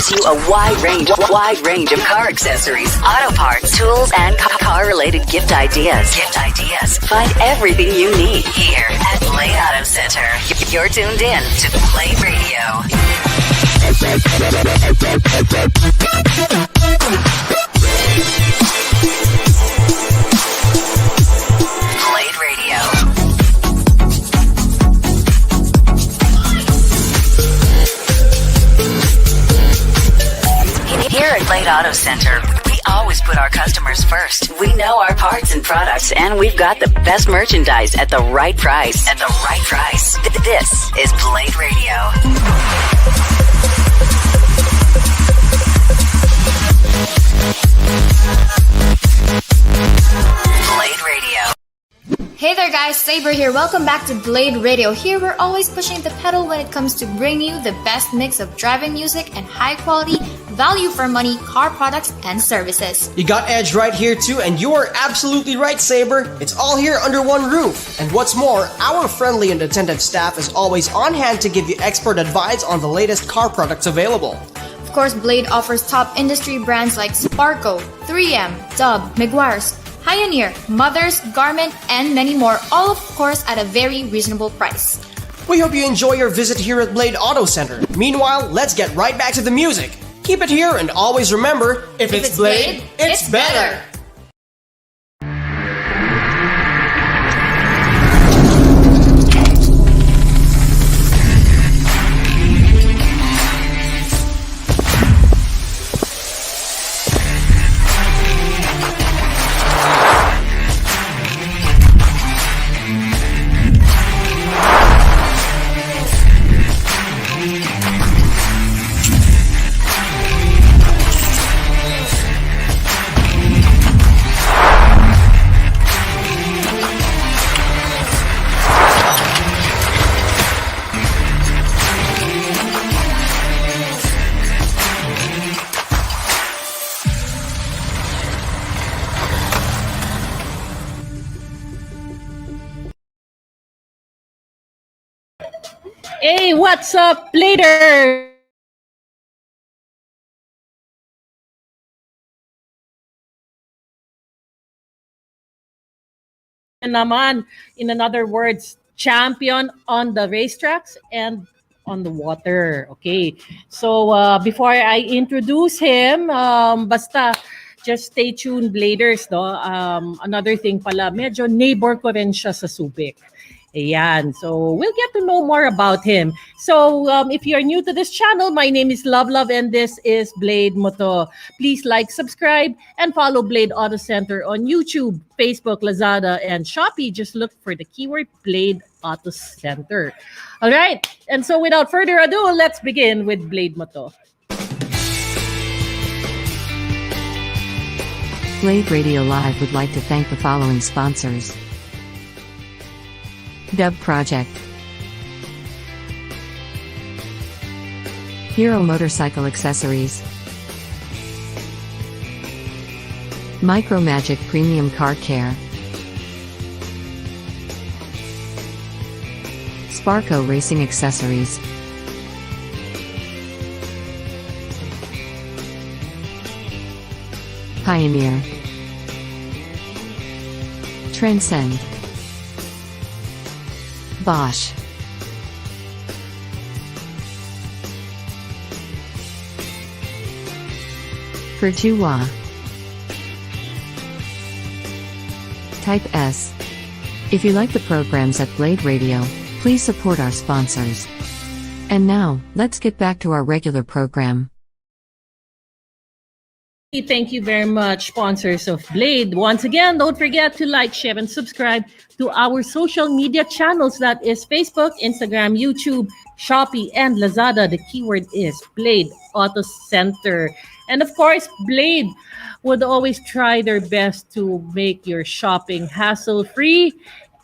offers you a wide range of car accessories, auto parts, tools, and car-related gift ideas. Find everything you need here at Blade Auto Center. You're tuned in to Blade Radio. Blade Radio. Here at Blade Auto Center, we always put our customers first. We know our parts and products, and we've got the best merchandise at the right price. This is Blade Radio. Blade Radio. Hey there guys, Saber here. Welcome back to Blade Radio. Here we're always pushing the pedal when it comes to bringing you the best mix of driving music and high quality, value for money car products and services. You got Edge right here too, and you are absolutely right, Saber. It's all here under one roof. And what's more, our friendly and attentive staff is always on hand to give you expert advice on the latest car products available. Of course, Blade offers top industry brands like Sparco, 3M, Dub, Meguiar's, Pioneer, Mothers, Garment, and many more, all of course at a very reasonable price. We hope you enjoy your visit here at Blade Auto Center. Meanwhile, let's get right back to the music. Keep it here and always remember, if it's Blade, it's better. Hey, what's up, Blader? Naman, in other words, champion on the racetracks and on the water. Okay, so before I introduce him, basta just stay tuned, Bladers. No, another thing pala, medyo neighbor ko rin siya sa Subic. Ayan. So, we'll get to know more about him. So, if you're new to this channel, my name is Love, and this is Blade Moto. Please like, subscribe, and follow Blade Auto Center on YouTube, Facebook, Lazada, and Shopee. Just look for the keyword Blade Auto Center. All right. And so, without further ado, let's begin with Blade Moto. Blade Radio Live would like to thank the following sponsors. Dub Project, Hero Motorcycle Accessories, Micromagic Premium Car Care, Sparco Racing Accessories, Pioneer, Transcend, Bosch, Pertua, Type S. If you like the programs at Blade Radio, please support our sponsors. And now, let's get back to our regular program. Thank you very much, sponsors of Blade. Once again, don't forget to like, share, and subscribe to our social media channels. That is Facebook, Instagram, YouTube, Shopee, and Lazada. The keyword is Blade Auto Center. And of course, Blade would always try their best to make your shopping hassle-free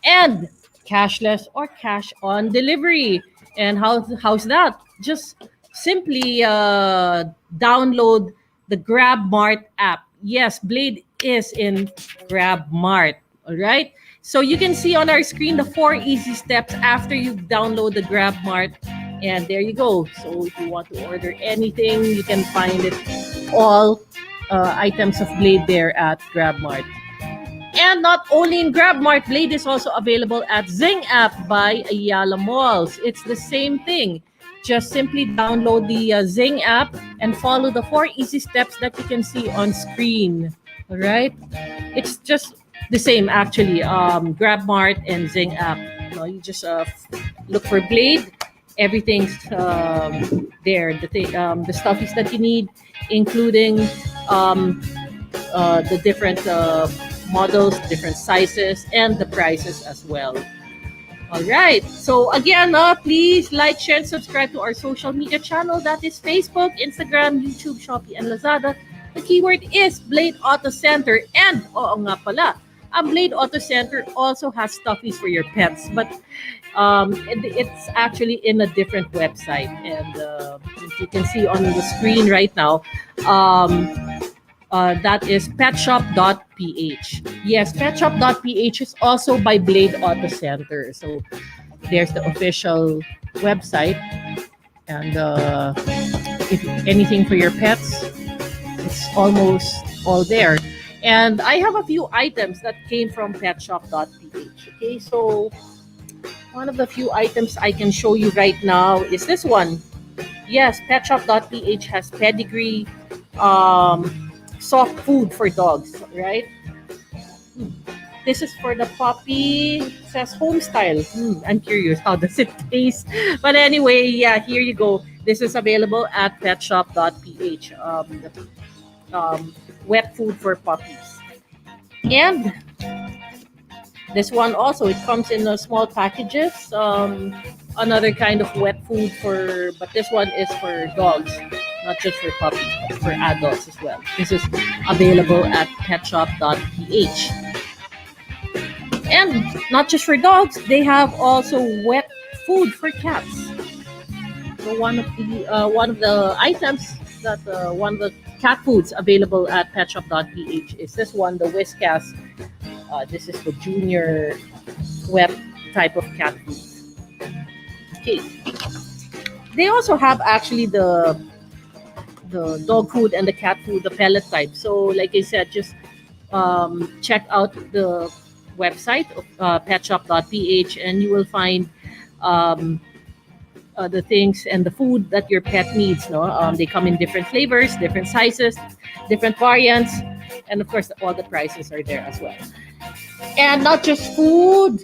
and cashless or cash on delivery. And how's that? Just simply download the GrabMart app. Yes, Blade is in GrabMart. All right. So you can see on our screen the 4 easy steps after you download the GrabMart, And there you go. So if you want to order anything, you can find it all items of Blade there at GrabMart. And not only in GrabMart, Blade is also available at Zing app by Ayala Malls. It's the same thing. Just simply download the Zing app and follow the 4 easy steps that you can see on screen. All right? It's just the same actually. GrabMart and Zing app. You just look for Blade. Everything's there. The stuffies that you need, including the different models, different sizes, and the prices as well. All right. So again, please like, share, and subscribe to our social media channel. That is Facebook, Instagram, YouTube, Shopee, and Lazada. The keyword is Blade Auto Center. And, nga pala, Blade Auto Center also has stuffies for your pets. But it's actually in a different website. And as you can see on the screen right now, that is petshop.ph. Yes, petshop.ph is also by Blade Auto Center. So there's the official website. And if anything for your pets, it's almost all there. And I have a few items that came from petshop.ph. Okay, so one of the few items I can show you right now is this one. Yes, petshop.ph has pedigree, soft food for dogs, right? This is for the puppy. It says home style. I'm curious, how does it taste? But anyway, yeah, here you go. This is available at petshop.ph. Wet food for puppies. And this one also, it comes in small packages. Another kind of wet food but this one is for dogs, not just for puppies, but for adults as well. This is available at petshop.ph. And not just for dogs, they have also wet food for cats. So one of the items that one of the cat foods available at petshop.ph is this one, the Whiskas. This is the junior wet type of cat food. Okay. They also have actually the dog food and the cat food, the pellet type. So like I said, just check out the website of petshop.ph and you will find the things and the food that your pet needs. They come in different flavors, different sizes, different variants, and of course all the prices are there as well. And not just food.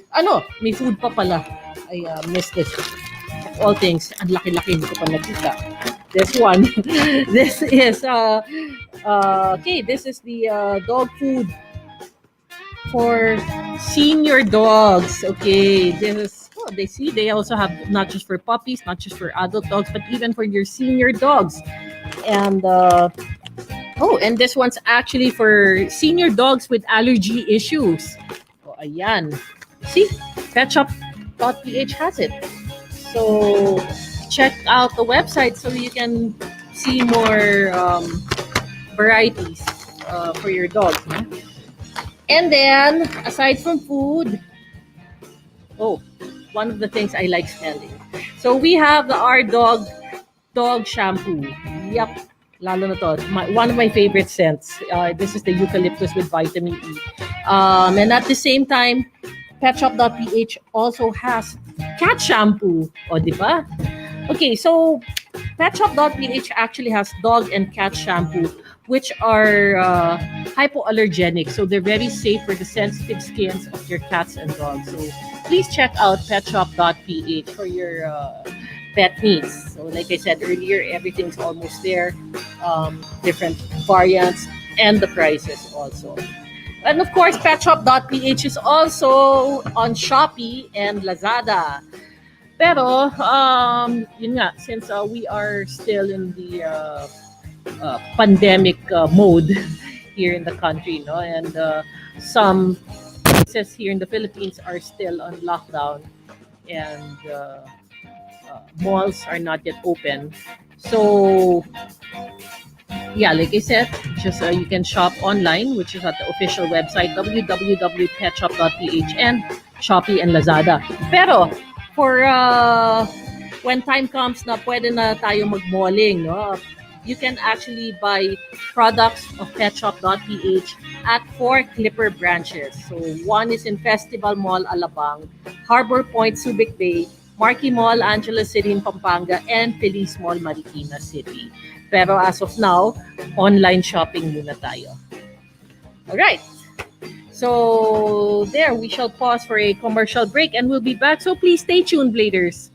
May food pa pala. I missed it. Of all things, ang laki-laki, hindi ko pa nakita. This one. This is this is the dog food for senior dogs. Okay, this is they also have not just for puppies, not just for adult dogs, but even for your senior dogs. And and this one's actually for senior dogs with allergy issues. Ayan. See, petshop.ph has it. So check out the website so you can see more varieties for your dogs. And then, aside from food, one of the things I like smelling. So we have our dog shampoo. Yep, lalo na to. One of my favorite scents. This is the eucalyptus with vitamin E. And at the same time, petshop.ph also has cat shampoo. Di ba? Okay, so petshop.ph actually has dog and cat shampoo, which are hypoallergenic. So they're very safe for the sensitive skins of your cats and dogs. So please check out petshop.ph for your pet needs. So like I said earlier, everything's almost there. Different variants and the prices also. And of course, petshop.ph is also on Shopee and Lazada. Pero, yun nga, since we are still in the pandemic mode here in the country, and some places here in the Philippines are still on lockdown and malls are not yet open. So, yeah, like I said, just you can shop online, which is at the official website, www.petshop.ph, and Shopee and Lazada. Pero, for when time comes na pwede na tayo mag-malling, no? You can actually buy products of petshop.ph at 4 Clipper branches. So one is in Festival Mall, Alabang, Harbor Point, Subic Bay, Marquee Mall, Angeles City in Pampanga, and Feliz Mall, Marikina City. Pero as of now, online shopping muna tayo. Alright. So there, we shall pause for a commercial break and we'll be back. So please stay tuned, Bladers.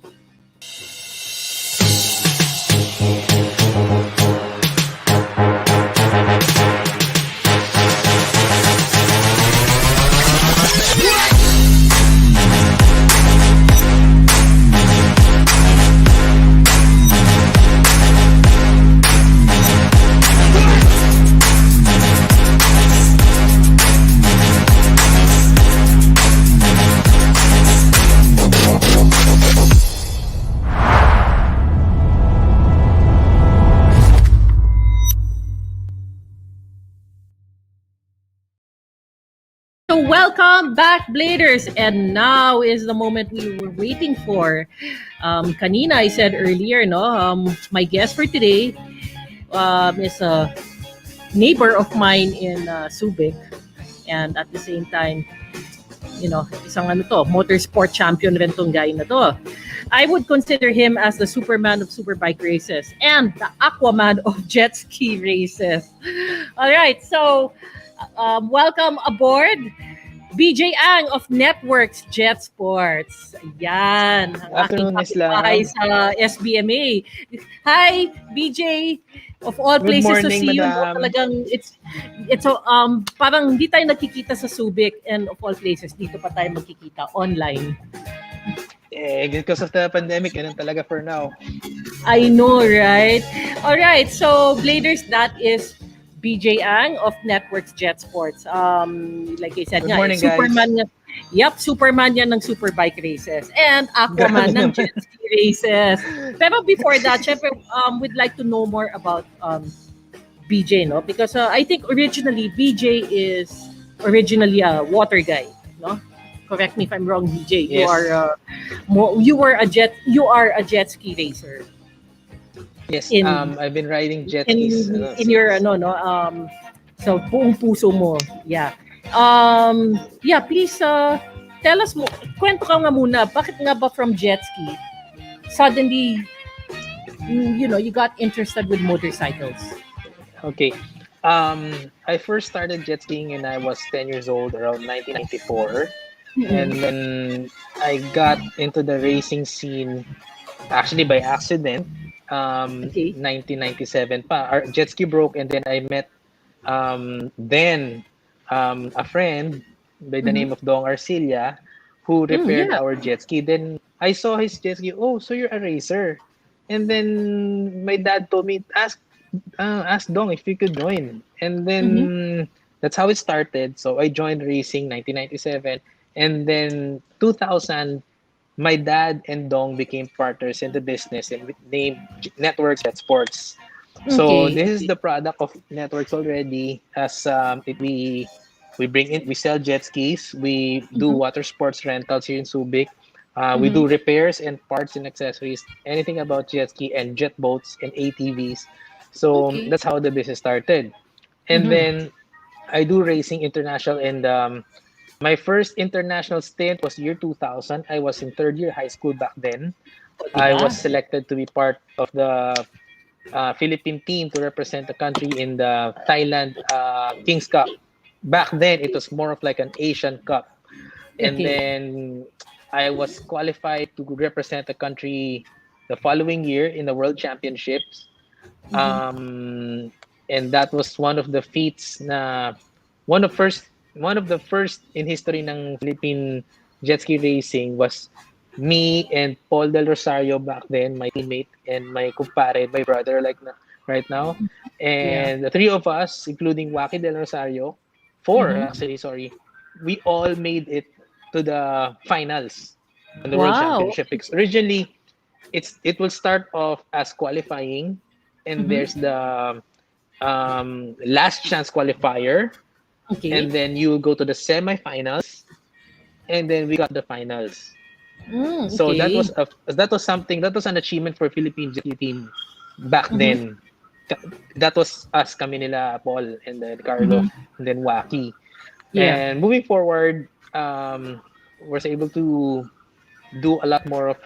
So welcome back, Bladers, and now is the moment we were waiting for. Kanina, I said earlier, no, my guest for today is a neighbor of mine in Subic, and at the same time, isang motorsport champion rin tong guy na to. I would consider him as the Superman of superbike races and the Aquaman of jet ski races. All right, so welcome aboard, BJ Ang of Networkx Jet Sports. Ayan, ang aking Afternoon, Miss kapitbahay Lam. sa SBMA. Hi, BJ. Of all Good places to morning, see you, no? madam. Talagang it's parang hindi tayo nagkikita sa Subic, and of all places dito pa tayo magkikita online. Because of the pandemic, ganun talaga for now. I know, right? All right, so Bladers, that is BJ Ang of Networkx Jet Sports. Like I said, Good morning, Superman. Superman yan ng superbike races and Aquaman ng jet ski races. Pero before that, syempre, we'd like to know more about BJ, no? Because I think originally BJ is originally a water guy, no? Correct me if I'm wrong, BJ. Yes. You are a jet ski racer. Yes, I've been riding jet skis. In your so buong puso mo. Yeah. Please tell us mo. Kwento ka nga muna. Bakit nga ba from jet ski suddenly you got interested with motorcycles? Okay. I first started jet skiing when I was 10 years old, around 1994. And then I got into the racing scene actually by accident. 1997 pa. Our jet ski broke, and then I met a friend by the name of Dong Arcilia who repaired our jet ski. Then I saw his jet ski. Oh, so you're a racer? And then my dad told me, ask Dong if you could join. And then that's how it started. So I joined racing 1997, and then 2000. My dad and Dong became partners in the business and named Networkx Jet Sports. So this is the product of Networkx already. As we sell jet skis, we do water sports rentals here in Subic. We do repairs and parts and accessories, anything about jet ski and jet boats and ATVs. So that's how the business started. And then I do racing international, and my first international stint was year 2000. I was in third year high school back then. I was selected to be part of the Philippine team to represent the country in the Thailand Kings Cup. Back then, it was more of like an Asian Cup. And then I was qualified to represent the country the following year in the World Championships. And that was one of the feats one of the first in history ng Philippine jet ski racing was me and Paul Del Rosario back then, my teammate, and my kumpare, my brother right now. And the three of us, including Waki Del Rosario, four actually, sorry, we all made it to the finals in the World Championship. Because originally, it will start off as qualifying, and there's the last chance qualifier. And then you go to the semifinals, and then we got the finals. So Okay. that was something, that was an achievement for Philippine jet ski team back Mm-hmm. then. That was us, kami nila Paul and then Carlo Mm-hmm. and then Waki. Yeah. And moving forward, was able to do a lot more of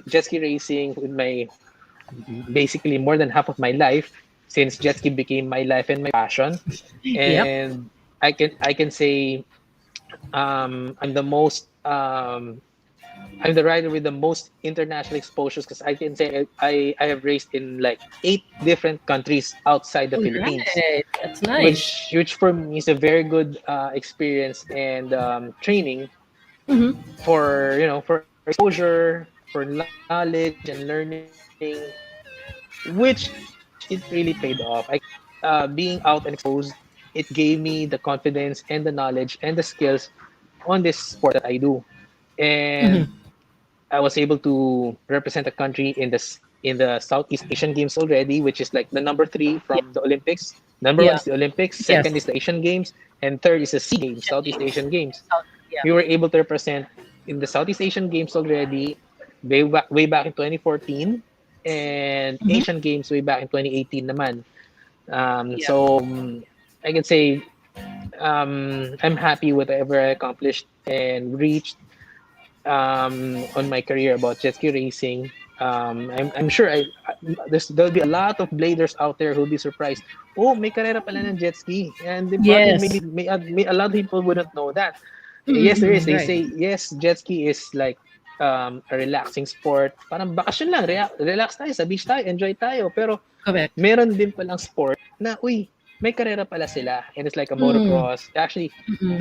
jet ski racing with my basically more than half of my life, since jet ski became my life and my passion. Yep. And I can say I'm the most I'm the rider with the most international exposures, because I can say I have raced in like 8 different countries outside the All Philippines, right. That's nice. which for me is a very good experience and training Mm-hmm. for for exposure, for knowledge and learning, which it really paid off. Being out and exposed, it gave me the confidence and the knowledge and the skills on this sport that I do. And Mm-hmm. I was able to represent the country in the Southeast Asian Games already, which is like the number three Yeah. from the Olympics. Number one Yeah. is the Olympics, Yes. second is the Asian Games, and third is the SEA Games, Asian Southeast Games. Asian Games. South. Yeah. We were able to represent in the Southeast Asian Games already way back in 2014, and Mm-hmm. Asian Games way back in 2018 naman. Yeah. So I can say I'm happy with whatever I accomplished and reached on my career about jet ski racing. I'm sure there'll be a lot of bladers out there who'll be surprised. Oh, may karera pala ng jet ski, and they probably Yes. may a lot of people wouldn't know that. Yes, there is. Mm-hmm. They Right. say yes, jet ski is like a relaxing sport. Parang bakasyon lang, relax tayo sa beach tayo, enjoy tayo. Pero Correct. meron din palang sport na uy, may karera pala sila, and it's like a Mm-hmm. motocross. Actually,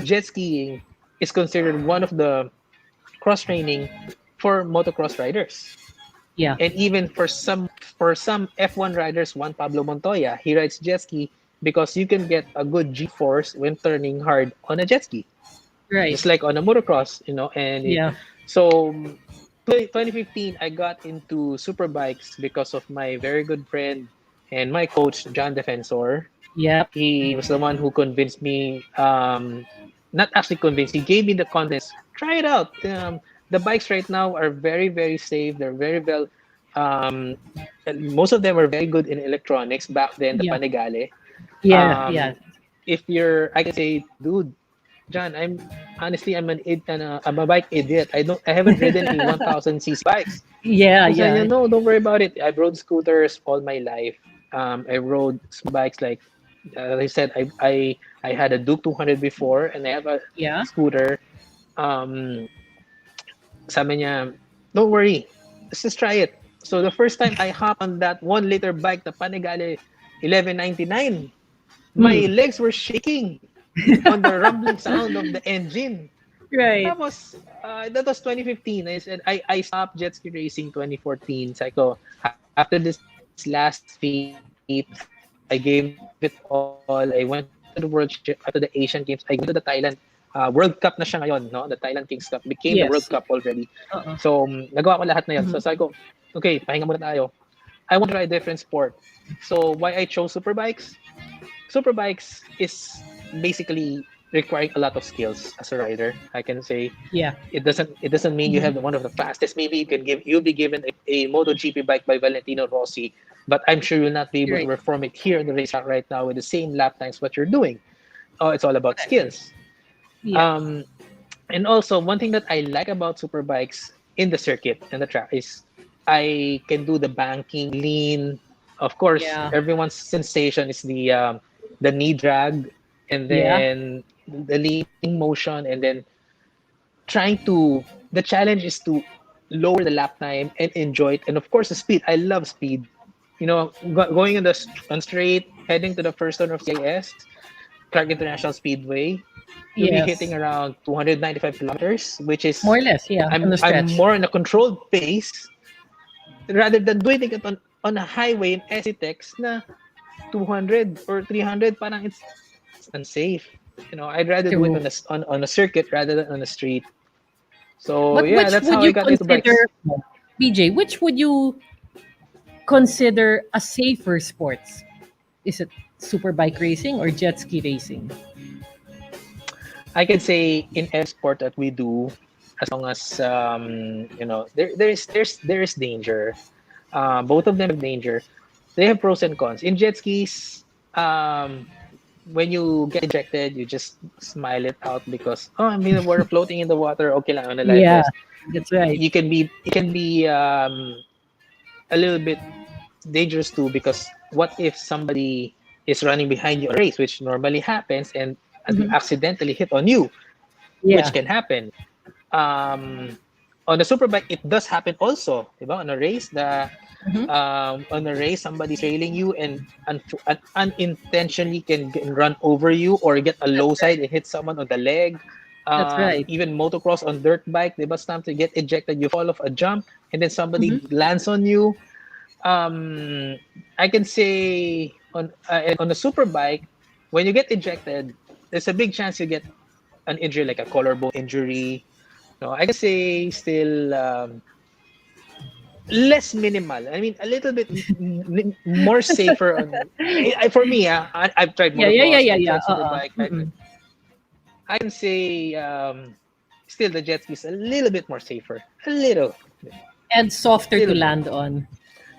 jet skiing is considered one of the cross training for motocross riders. Yeah. And even for some F1 riders, Juan Pablo Montoya, he rides jet ski because you can get a good G force when turning hard on a jet ski, Right. just like on a motocross, Yeah. so 2015 I got into super bikes because of my very good friend and my coach John Defensor. Yep. He was the one who convinced me, not actually convinced, he gave me the confidence. Try it out. The bikes right now are very, very safe. They're very well, and most of them are very good in electronics. Back then, the Yeah. Panigale. Yeah. Yeah. Um, if I can say, dude, John, I'm a bike idiot. I haven't ridden a 1000cc bikes. Yeah. He said, Yeah. no, don't worry about it. I've rode scooters all my life. I rode bikes like, as I said, I had a Duke 200 before, and I have a Yeah. scooter. Um, Sabi niya, don't worry, let's just try it. So the first time I hopped on that 1 liter bike, the Panigale 1199, my Mm. legs were shaking on the rumbling sound of the engine. Right. That was 2015. I stopped jet ski racing 2014. So after this last feat, I gave it all. I went to the World Championship. After the Asian Games, I went to the Thailand World Cup na siya ngayon, no? The Thailand Kings Cup became the World Cup already. Yes. So Uh-uh. nagawa ko lahat na 'yon. So sabi Mm-hmm. ko, okay, pahinga muna tayo. I want to try a different sport. So why I chose superbikes? Superbikes is basically requiring a lot of skills as a rider. I can say Yeah. it doesn't mean you Mm-hmm. have one of the fastest. Maybe you'll be given a MotoGP bike by Valentino Rossi, but I'm sure you'll not be able to Right. perform it here in the racetrack right now with the same lap times what you're doing. Oh, it's all about skills. Yeah. Um, and also one thing that I like about superbikes in the circuit and the track is I can do the banking, lean. Of course, Yeah. everyone's sensation is the knee drag, and Yeah. then the leaning motion, and then trying to. The challenge is to lower the lap time and enjoy it, and of course the speed. I love speed. Going on straight, heading to the first turn of CIS, Clark International Speedway, you'll be hitting Yes. around 295 kilometers, which More is or less. Yeah. On the I'm stretch. more in a controlled pace rather than doing it on a highway in SCTEX na 200 or 300. Parang it's unsafe. I'd rather do it True. on a circuit rather than on a street. So But yeah, which that's how would I you got into bikes. consider, BJ? Which would you consider a safer sports? Is it super bike racing or jet ski racing? I can say in every sport that we do, as long as there is danger. Both of them have danger. They have pros and cons. In jet skis, when you get ejected, you just smile it out because I'm in the water, floating in the water. Okay lang on the life Yeah, vest. that's right. It can be a little bit dangerous too because what if somebody is running behind you on a race, which normally happens, and Mhm. accidentally hit on you, which Yeah. can happen. On the superbike, it does happen also. Diba? Mhm. On a race, somebody's trailing you and unintentionally can run over you or get a low That's side right. and hit someone on the leg. That's right. Even motocross on dirt bike, diba? Sometimes you get ejected, you fall off a jump, and then somebody Mhm. lands on you. um I can say on a super bike, when you get ejected, there's a big chance you get an injury like a collarbone injury. No, I can say still less minimal. I mean, a little bit more safer on. For me, I've tried Yeah, yeah, yeah, motocross, yeah, I've yeah. tried superbike. Mm-mm. I can say still the jet ski is a little bit more safer, a little, And softer to little bit. land on.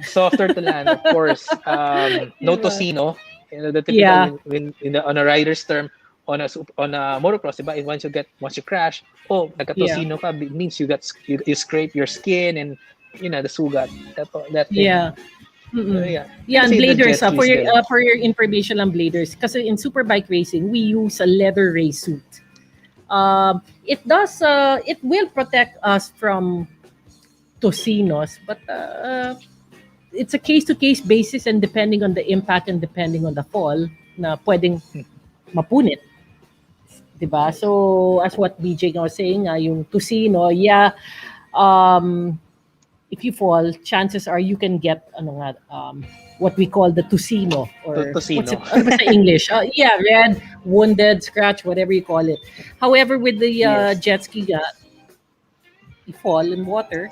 Softer to land, of course. No Diba? tocino. The typical Yeah, on a rider's term on a motocross, diba? Once you crash, oh, yeah, nagka-tocino ka, means you scrape your skin and the sugat, that thing. yeah. Mm-mm. Yeah, I Yeah, can and say the jet bladers. ski still. For your information on bladers, because in superbike racing we use a leather race suit. It will protect us from tocinos, but it's a case to case basis and depending on the impact and depending on the fall na pwedeng mapunit, 'di ba? So as what BJ was saying, yung tocino, yeah, um if you fall, chances are you can get what we call the tocino or what's Tocino. it? Ano ba sa English? Yeah, red, wounded, scratch, whatever you call it. However, with the Yes. jet ski, you fall in water.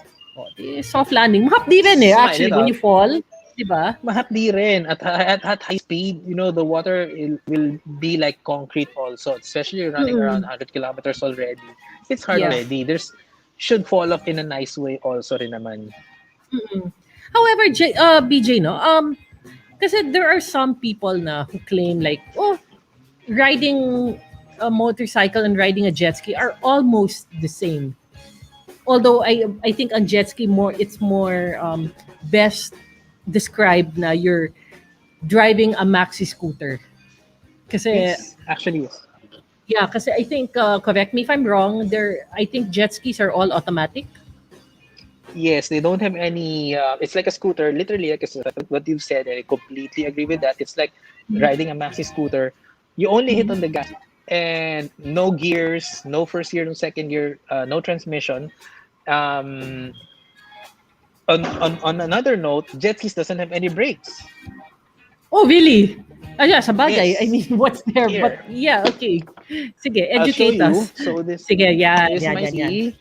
Soft landing. Mahapdi rin eh, Smile actually, it when out. you fall. Di ba? Mahapdi rin. At high speed, the water will be like concrete also, especially running around Mm-mm. 100 kilometers already. It's hard Yeah. already. Should fall off in a nice way also rin naman. Mm-mm. However, BJ, no, kasi there are some people na who claim like, oh, riding a motorcycle and riding a jet ski are almost the same. Although I think on jet ski it's more best described na you're driving a maxi scooter. Kasi Yes, actually, yes. yeah, kasi I think correct me if I'm wrong, I think jet skis are all automatic. Yes, they don't have any. It's like a scooter, literally like what you've said, and I completely agree with that. It's like riding a maxi scooter. You only hit on the gas, and no gears, no first gear, no second gear, no transmission. Um, on another note, jet skis doesn't have any brakes. Oh, really? Ah, yeah, sa bagay. I Yes, mean, what's there? But here yeah, okay. Sige, I'll show educate you. us. So this Sige, yan, this is yan, my yan, yan. ski.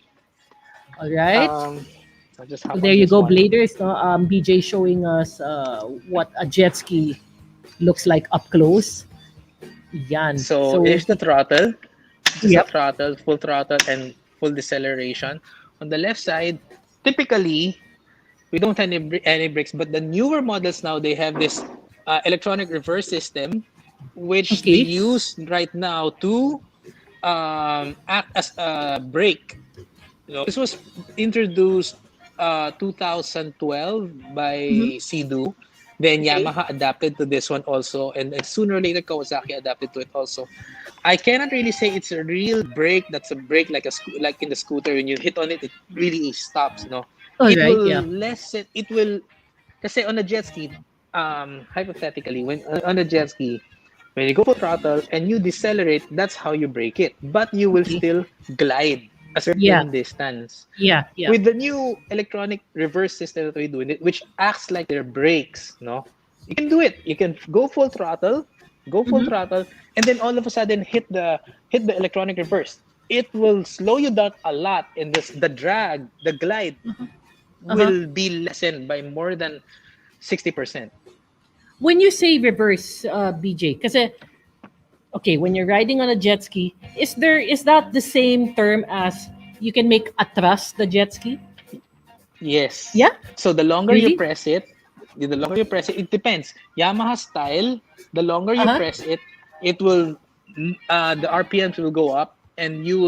All right. I'll just Well, hop there on you this go, one. Bladers. No? BJ showing us what a jet ski looks like up close. Yan. So So, here's the throttle. This is a yep. throttle, full throttle, and full deceleration. On the left side, typically we don't have any brakes, but the newer models now they have this electronic reverse system, which they Okay. use right now to act as a brake. This was introduced 2012 Mm-hmm. by Sea-Doo. Then Okay. Yamaha adapted to this one also, and sooner or later Kawasaki adapted to it also. I cannot really say it's a real brake. That's a brake like like in the scooter. When you hit on it, it really stops. All It right. will Yeah. lessen. It will. Kasi on a jet ski, hypothetically, when on a jet ski, when you go full throttle and you decelerate, that's how you brake it. But you will Okay. still glide a Yeah. certain distance. Yeah. Yeah. With the new electronic reverse system that we do, which acts like their brakes, you can do it. You can go full Mm-hmm. throttle, and then all of a sudden hit the electronic reverse. It will slow you down a lot, and the drag, the glide, Uh-huh. will be lessened by more than 60%. When you say reverse, BJ, kasi okay, when you're riding on a jet ski, is that the same term as you can make atras the jet ski. Yes. Yeah, So the longer you really. press it, it depends. Yamaha style, the longer you Uh-huh. press it, it will the RPMs will go up, and you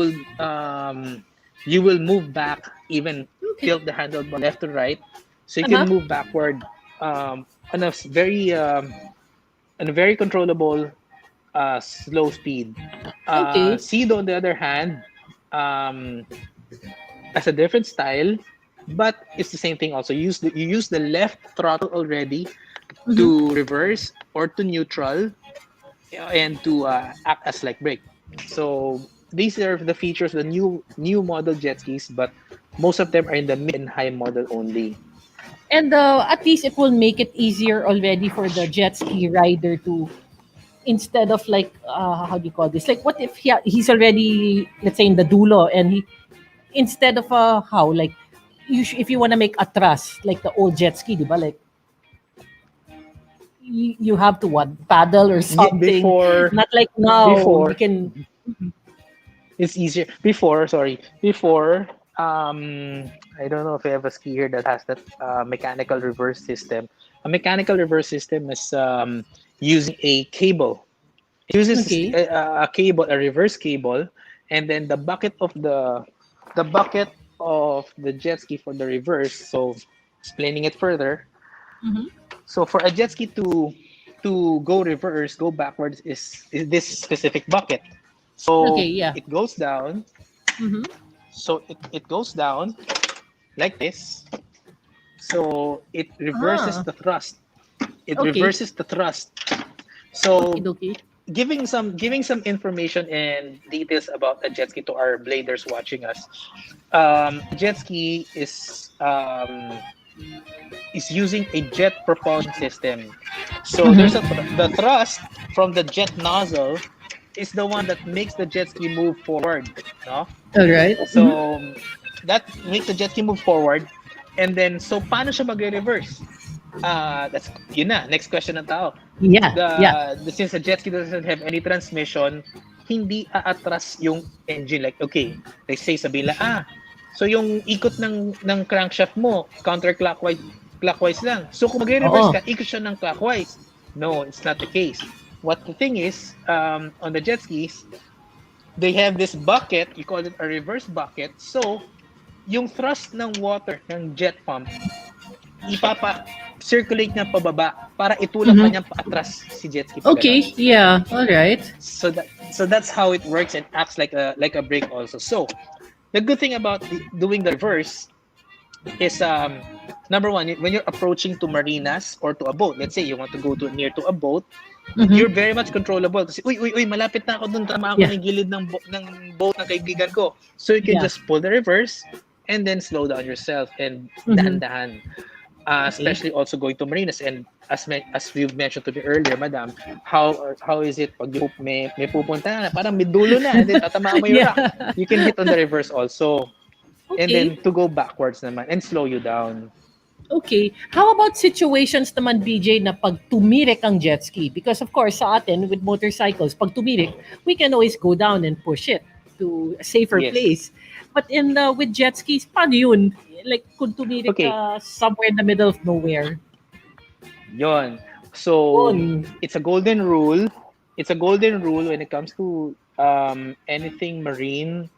will move back, even Okay. tilt the handlebar left to right, so you can Uh-huh. move backward on a very controllable slow speed. Okay. Seed, on the other hand, um, as a different style, but it's the same thing. Also, you use the left throttle already Mm-hmm. to reverse or to neutral, and to act as like brake. So these are the features of the new model jet skis, but most of them are in the mid and high model only. And at least it will make it easier already for the jet ski rider to, instead of like how do you call this, like what if he's already, let's say, in the dulo, and he, instead of how like if you want to make a thrust like the old jet ski, diba? Like you have to what, paddle or Yeah, something, not like now you before can. it's easier. Before, I don't know if you have a ski here that has that mechanical reverse system. A mechanical reverse system is using a cable. It uses Okay. a cable, a reverse cable, and then the bucket of the jet ski for the reverse. So, explaining it further, Mm-hmm. so for a jet ski to go reverse, go backwards, is this specific bucket. Okay, So yeah. it goes down. Mm-hmm. So it goes down like this. So it reverses Ah, the thrust. It okay. reverses the thrust. Okay, So okay. giving some information and details about a jet ski to our bladers watching us. Jet ski is using a jet propulsion system. So there's Mm-hmm. the thrust from the jet nozzle is the one that makes the jet ski move forward. No, All right. Mm-hmm. so that makes the jet ski move forward, and then so paano siya magre-reverse? That's yun na. Next question ng tao. Yeah, yeah. Since the jet ski doesn't have any transmission, hindi aatras yung engine. Like, okay, let's say sabihin lang, so yung ikot ng crankshaft mo, clockwise lang. So kung magre-reverse Oo. ka, ikot siya ng clockwise. No, it's not the case. What the thing is, on the jet skis, they have this bucket, you call it a reverse bucket. So, yung thrust ng water, ng jet pump, ipapa-circulate niya pababa para itulak pa Mm-hmm. niya paatras si jet ski pa Okay, ganon. yeah. All right. So that's how it works and acts like a brake also. So the good thing about doing the reverse is number one, when you're approaching to marinas or to a boat, let's say you want to go to near to a boat, you're Mm-hmm. very much controllable kasi uy malapit na ako dun, tamaan ko Yeah. ng gilid ng boat ng kaibigan ko, so you can Yeah. just pull the reverse and then slow down yourself and Mm-hmm. dahan-dahan. Okay. Especially also going to marinas, and as we've mentioned to me earlier, madam, how is it pag may pupunta na parang may dulo na and then tatamaan mo yung Yeah. rock, you can hit on the reverse also, and Okay. then to go backwards naman and slow you down. Okay. How about situations naman, BJ, na pag tumirik ang jet ski? Because of course, sa atin, with motorcycles, pag tumirik, we can always go down and push it to a safer Yes. place. But with jet skis, paano yun? Like, kung tumirik Okay, ka somewhere in the middle of nowhere. yon. So Yun. it's a golden rule. It's a golden rule when it comes to anything marine,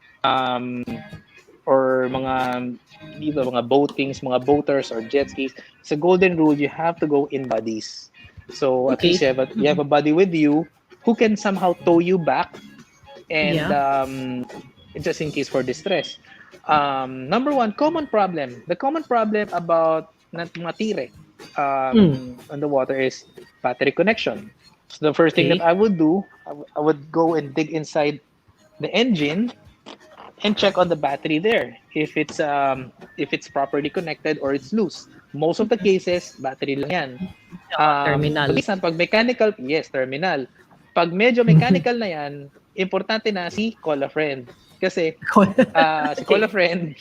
or mga boatings, mga boaters or jet skis. It's a golden rule. You have to go in buddies. So at Okay. least you have a buddy with you who can somehow tow you back, and Yeah. just in case for distress. Number one, common problem. The common problem about matire on the water is battery connection. So the first thing that Okay. I would do, I would go and dig inside the engine and check on the battery there if it's properly connected or it's loose. Most of the cases, battery lang yan. Terminal. Pag mechanical, yes, terminal. Pag medyo mechanical na yan, importante na call a friend. Kasi si call a friend,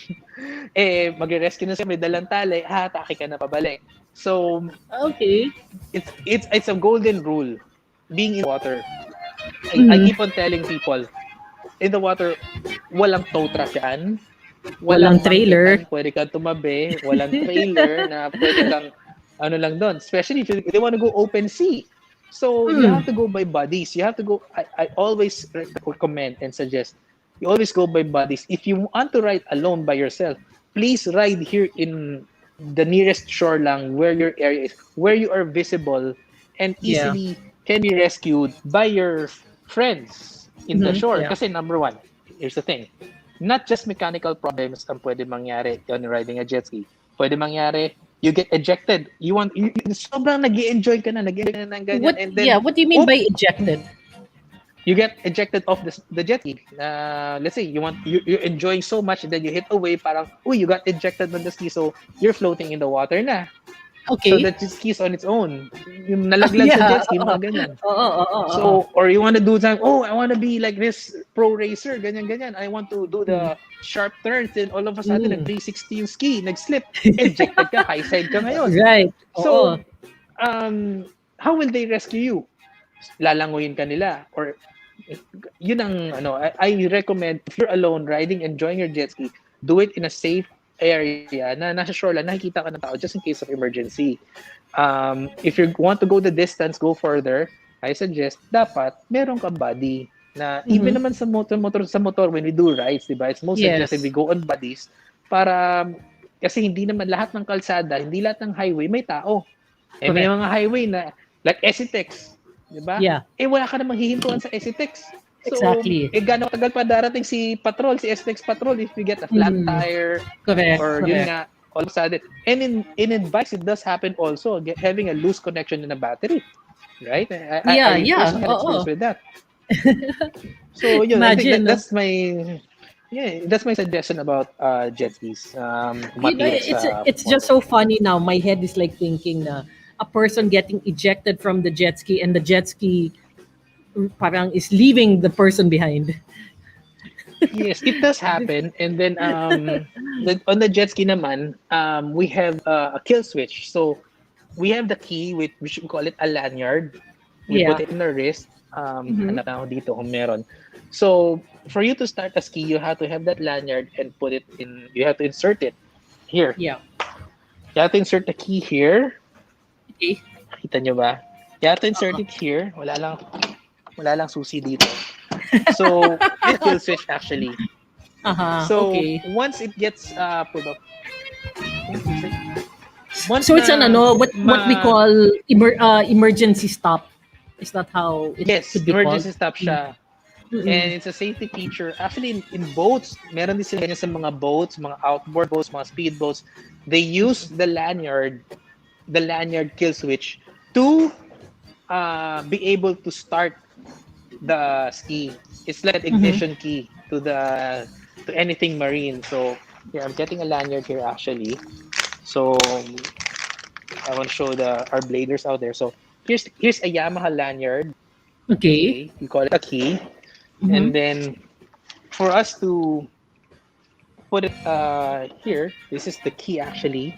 magre-rescue na siya, may dalang tali, atake ka na pabalik. So, Okay. it's a golden rule. Being in water, I keep on telling people, in the water, walang tow truck yan. Walang trailer. mangkitan, pwede kang tumabi, walang trailer na pwede kang ano lang doon. Especially if they want to go open sea. So you have to go by buddies. You have to go. I always recommend and suggest you always go by buddies. If you want to ride alone by yourself, please ride here in the nearest shore lang where your area is, where you are visible and Yeah. easily can be rescued by your friends in the shore. Yeah. Kasi number one, here's the thing. Not just mechanical problems ang pwede mangyari on riding a jet ski. Pwede mangyari, you get ejected. Sobrang nag-enjoy ka na ng ganyan. What? And then, Yeah. What do you mean by ejected? you get ejected off the jet ski. Let's say you're enjoying so much and then you hit a wave, parang, you got ejected on the ski, so you're floating in the water na. Okay. So the jet ski is on its own. Yung nalaglag sa jet ski, mga ganyan. So, or you want to do something, I want to be like this pro racer, ganyan. I want to do the sharp turns, and all of a sudden, nag-360 yung ski, nag-slip, ejected ka, high side ka ngayon. Right. So, how will they rescue you? Lalanguyin ka nila, or yun ang I recommend if you're alone riding, enjoying your jet ski, do it in a safe area na nasa shoreline, nakikita ka ng tao just in case of emergency. If you want to go the distance, go further, I suggest dapat meron kang buddy na even naman sa motor when we do rides, diba? It's most suggested we go on buddies para kasi hindi naman lahat ng kalsada, hindi lahat ng highway may tao. May mga highway na like Esitex, diba? Yeah. Wala ka namang hihintuan sa Esitex. So, Exactly. Gano'ng tagal pa darating si STX Patrol if you get a flat tire. Correct. Or yun nga, all of a sudden. And in bikes, it does happen also, having a loose connection in a battery. Right? I personally had experience with that. So, yun, I think that's my suggestion about jet skis. It's just so funny now. My head is like thinking na a person getting ejected from the jet ski and the jet ski parang is leaving the person behind. Yes, it does happen. And then on the jet ski naman, we have a kill switch. So we have the key, which we call it a lanyard. We put it in our wrist. Hanap ako dito kung meron. So for you to start a ski, you have to have that lanyard and put it in. You have to insert it here. Yeah. You have to insert the key here. Okay. Kita nyo ba? You have to insert it here. Wala lang susi dito. So, it kill switch actually. So, once it gets put up. So it's what we call emergency stop. Is that how it yes, could be emergency called? stop siya. And it's a safety feature. Actually, in boats, meron din sila ganyan sa mga boats, mga outboard boats, mga speed boats. They use the lanyard kill switch to be able to start the ski. It's like an ignition key to anything marine. So I'm getting a lanyard here actually. So I want to show our bladers out there. So here's a Yamaha lanyard. Okay. We call it a key. And then for us to put it here, this is the key actually.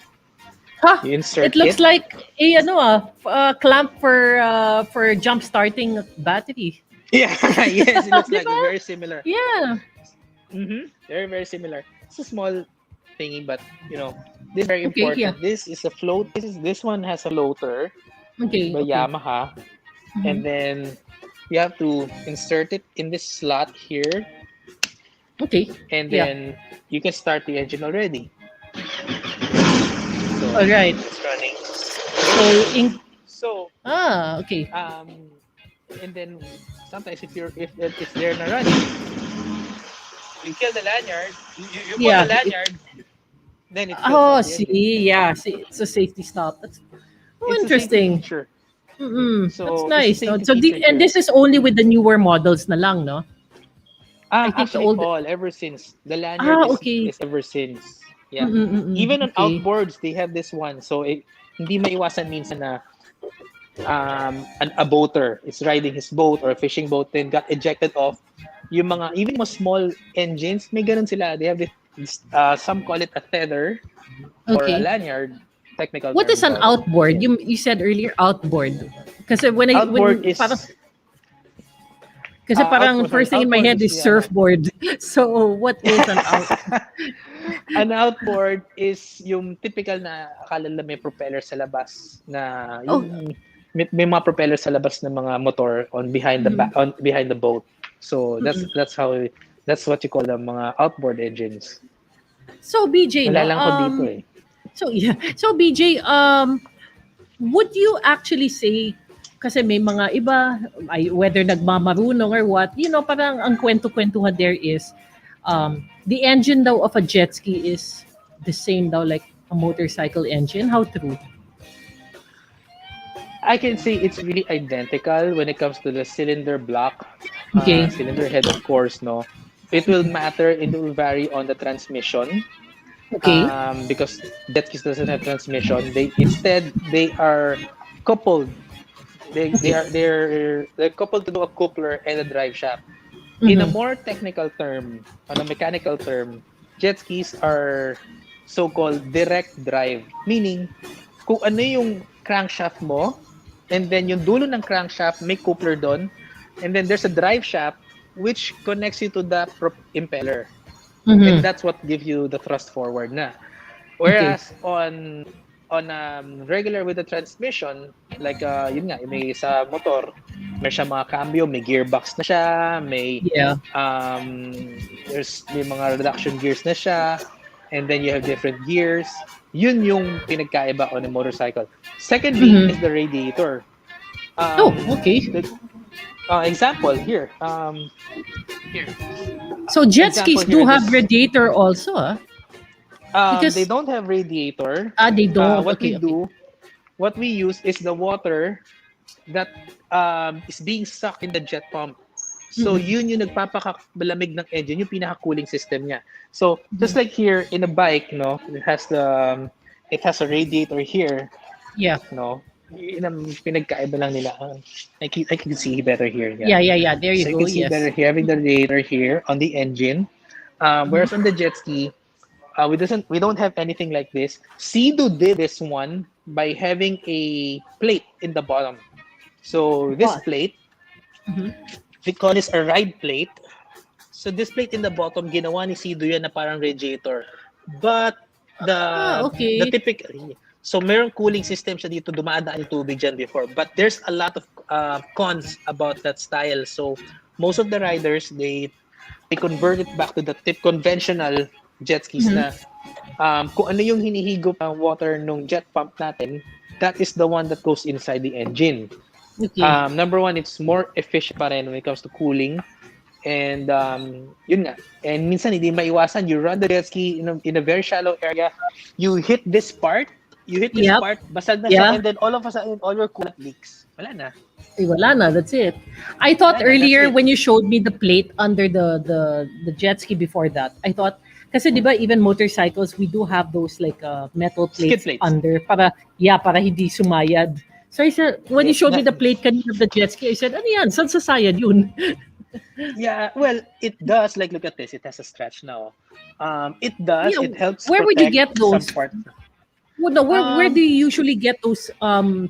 You insert it looks like a clamp for jump starting battery. Yeah, yes, it looks like very similar. Yeah. Very, very similar. It's a small thingy, but this is very important. Yeah. This is a float. This one has a floater by Yamaha, and then you have to insert it in this slot here. Okay. And then you can start the engine already. So, all right. It's running. Okay. And then sometimes if they're not running, you kill the lanyard. You pull the lanyard. Then it kills see, it's a safety stop. That's interesting. Sure. So that's nice. And this is only with the newer models na lang, no? I think actually ever since the lanyard is ever since. Yeah. Even on outboards, they have this one. So hindi maiwasan minsan na a boater is riding his boat or a fishing boat, then got ejected off. Yung mga even mga small engines, may ganun sila. They have this, some call it a tether or a lanyard. Technical. What is an outboard? You said earlier outboard. Kasi Outboard parang first thing in my head is surfboard. So what is an outboard? An outboard is yung typical na akala nila may propeller sa labas na Oh. yung may mga propeller sa labas ng mga motor on behind behind the boat. So that's what you call the mga outboard engines. So BJ, Wala lang ko dito eh. So yeah. So BJ, would you actually say, kasi may mga iba, whether nagmamarunong or what, parang ang kwento-kwentuhan there is, the engine daw of a jet ski is the same daw like a motorcycle engine. How true? I can say it's really identical when it comes to the cylinder block, Okay. cylinder head, of course. No, it will matter. It will vary on the transmission. Okay. Because jet skis doesn't have transmission. They are coupled. They're coupled to a coupler and a drive shaft. In a more technical term, on a mechanical term, jet skis are so-called direct drive, meaning kung ano yung crankshaft mo, and then yung dulo ng crankshaft may coupler doon, and then there's a drive shaft which connects you to the impeller. And that's what gives you the thrust forward na. Whereas on regular with the transmission, like yun nga, may sa motor, may siya mga cambio, may gearbox na siya, may may mga reduction gears na siya, and then you have different gears. Yun yung pinagkaiba on a motorcycle. Secondly is the radiator. Okay. Example here. Here. So jet Example skis here, do have this- radiator also, because- they don't have radiator. They don't. What Okay, we do, what we use is the water that is being sucked in the jet pump. So yun yung nagpapakalamig ng engine, yung pinaka-cooling system niya. So just like here in a bike, no, it has a radiator here, Yeah. no. Yun ang pinagkaiba lang nila. I can see better here. Yeah. There you So go. you can see Yes. better here, having the radiator here on the engine. Whereas on the jet ski, we don't have anything like this. Sea-Doo did this one by having a plate in the bottom. So this plate, we call this a ride plate. So this plate in the bottom, ginawa ni Sea-Doo yan na parang radiator. But okay. the typical, so merong cooling system siya dito, dumadaan yung tubig dyan before. But there's a lot of cons about that style. So most of the riders, they convert it back to the conventional jet skis na kung ano yung hinihigop ang water nung jet pump natin, that is the one that goes inside the engine. Okay. Number one, it's more efficient pa rin when it comes to cooling. And yun nga. And minsan hindi maiwasan, you run the jet ski in a very shallow area, you hit this part, part, basag na siya, and then all of a sudden, all your coolant leaks. Wala na. Wala na, that's it. I thought Wala na, earlier that's it. when you showed me the plate under the jet ski before that, I thought, kasi di ba even motorcycles, we do have those like metal Skid plates plates. under para hindi sumayad. So I said, when you showed me the plate kanina of the jet ski, I said, ano yan? Saan sasayad yun? Yeah, well, it does. Like, look at this. It has a stretch now. It does. Yeah, It helps. where would you protect get those? some part. Well, no, where do you usually get those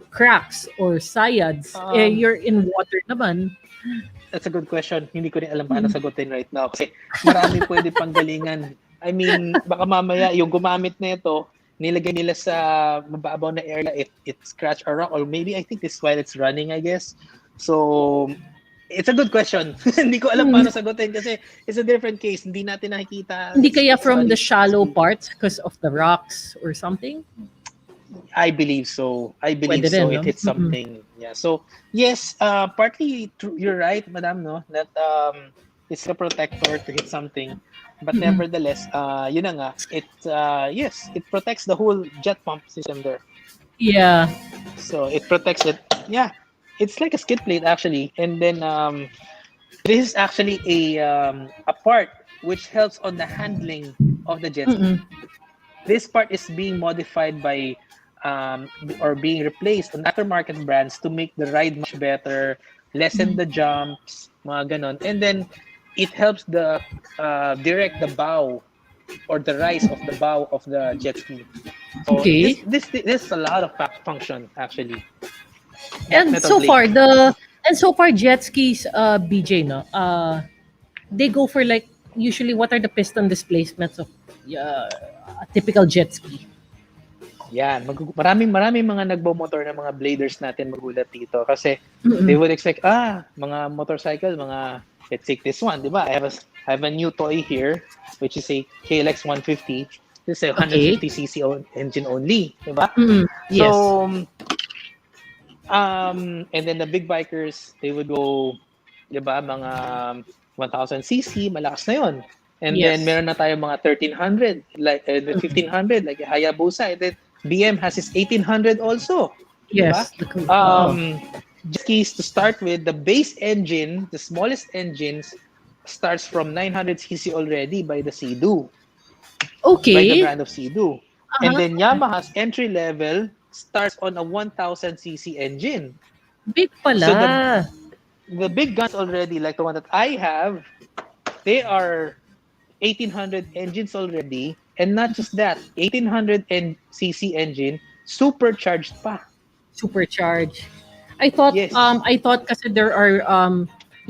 cracks or sayads? You're in water naman. That's a good question. Hindi ko rin alam paano sagutin right now kasi marami pwede panggalingan. I mean, baka mamaya yung gumamit na ito, nilagay nila sa mababaw na area, it scratch a rock, or maybe I think this is while it's running, I guess. So, it's a good question. Hindi ko alam paano sagutin kasi it's a different case. Hindi natin nakikita. Hindi kaya from the Sorry. shallow parts because of the rocks or something? I believe so. Pwede So. rin, no? It hit something. Yeah. So yes, partly true. You're right, madam. No, that it's a protector to hit something, but nevertheless, yun na nga. It yes, it protects the whole jet pump system there. Yeah. So it protects it. Yeah, it's like a skid plate actually, and then this is actually a part which helps on the handling of the jet ski. This part is being modified by or being replaced on aftermarket brands to make the ride much better, lessen the jumps, mga ganon. And then it helps the direct the bow or the rise of the bow of the jet ski. So Okay. this is a lot of function actually. And so Definitely. far jet skis, BJ, no, they go for like usually what are the piston displacements of a typical jet ski. Yan, maraming mga nagbo-motor na mga bladers natin magulat dito kasi they would expect mga motorcycle, let's take this one, 'di ba? I have a new toy here which is a KLX 150. This is a 150cc engine only, 'di ba? Yes. So and then the big bikers, they would go, 'di ba, mga 1000cc, malakas na 'yon. And then meron na tayong mga 1300, like 1500 like Hayabusa, and then BM has his 1800 also. Yes. Jet skis to start with, the base engine, the smallest engines starts from 900cc already by the Sea-Doo. Okay. By the brand of Sea-Doo. And then Yamaha's entry level starts on a 1000cc engine. Big pala. So the big guns already, like the one that I have, they are 1800 engines already. And not just that, 1800cc engine, supercharged pa. Supercharged. I thought Yes. I thought kasi there are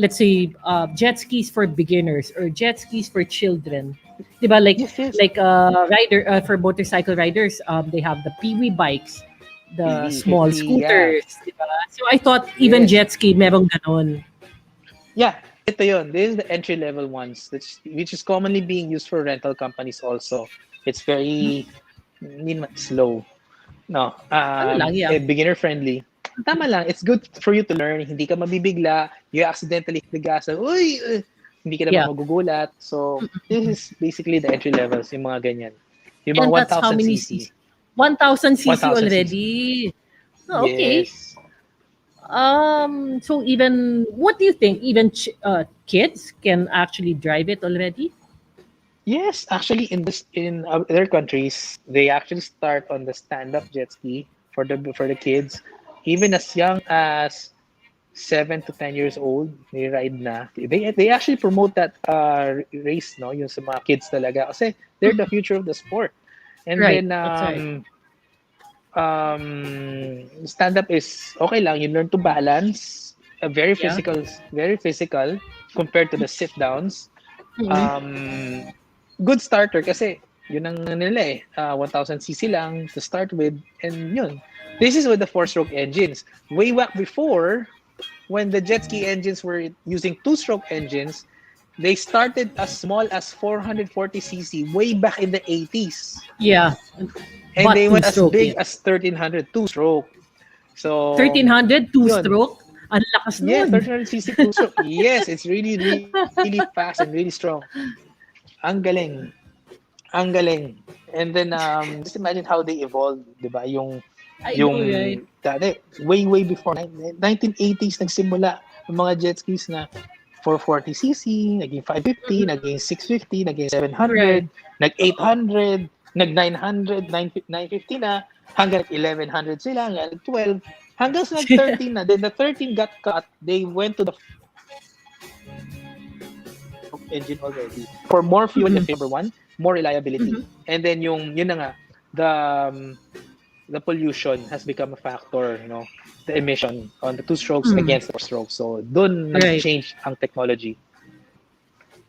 let's say jet skis for beginners or jet skis for children. Diba? Like Yes. like rider for motorcycle riders, they have the peewee bikes, the PV, small 50, scooters, diba? So I thought even jet ski merong ganon. Yeah, ito yun. This is the entry-level ones, which is commonly being used for rental companies also. It's very hindi naman slow. No, beginner-friendly. Tama lang. It's good for you to learn. Hindi ka mabibigla. You accidentally hit the gas. Hindi ka naman magugulat. So, this is basically the entry levels, yung mga ganyan. Yung And mga that's how many 1000cc. 1000cc 1000cc. already. Oh, okay. Yes. So even what do you think? Even kids can actually drive it already? Yes, actually, in other countries, they actually start on the stand-up jet ski for the kids, even as young as 7 to 10 years old. They ride na. They actually promote that race, no, yung sa mga kids talaga, kasi they're the future of the sport. And Right, then that's right. stand-up is okay lang. You learn to balance. Very physical compared to the sit-downs. Good starter kasi yun ang nila 1000cc lang to start with, and yun. This is with the 4-stroke engines. Way back before, when the jet ski engines were using 2-stroke engines, they started as small as 440cc way back in the 80s. Yeah. And But they went as two-stroke, big as 1300 2-stroke. So 1300 two-stroke? Ang lakas nun. Yeah, 1300cc 2-stroke. Yes, it's really fast and really strong. Ang galing. And then just imagine how they evolved, 'di ba? Yung right? dati, way before 1980s nagsimula yung mga jet skis na 440cc, naging 550, naging 650, naging 700, nag-800, nag-900, 950 na, hanggang 1100 sila, hanggang 12, hanggang sa nag-13 na. Then the 13 got cut, they went to the engine already for more fuel, number one, more reliability, and then yun na nga, the pollution has become a factor, the emission on the 2 strokes against the 4 strokes. So dun nag-change ang technology.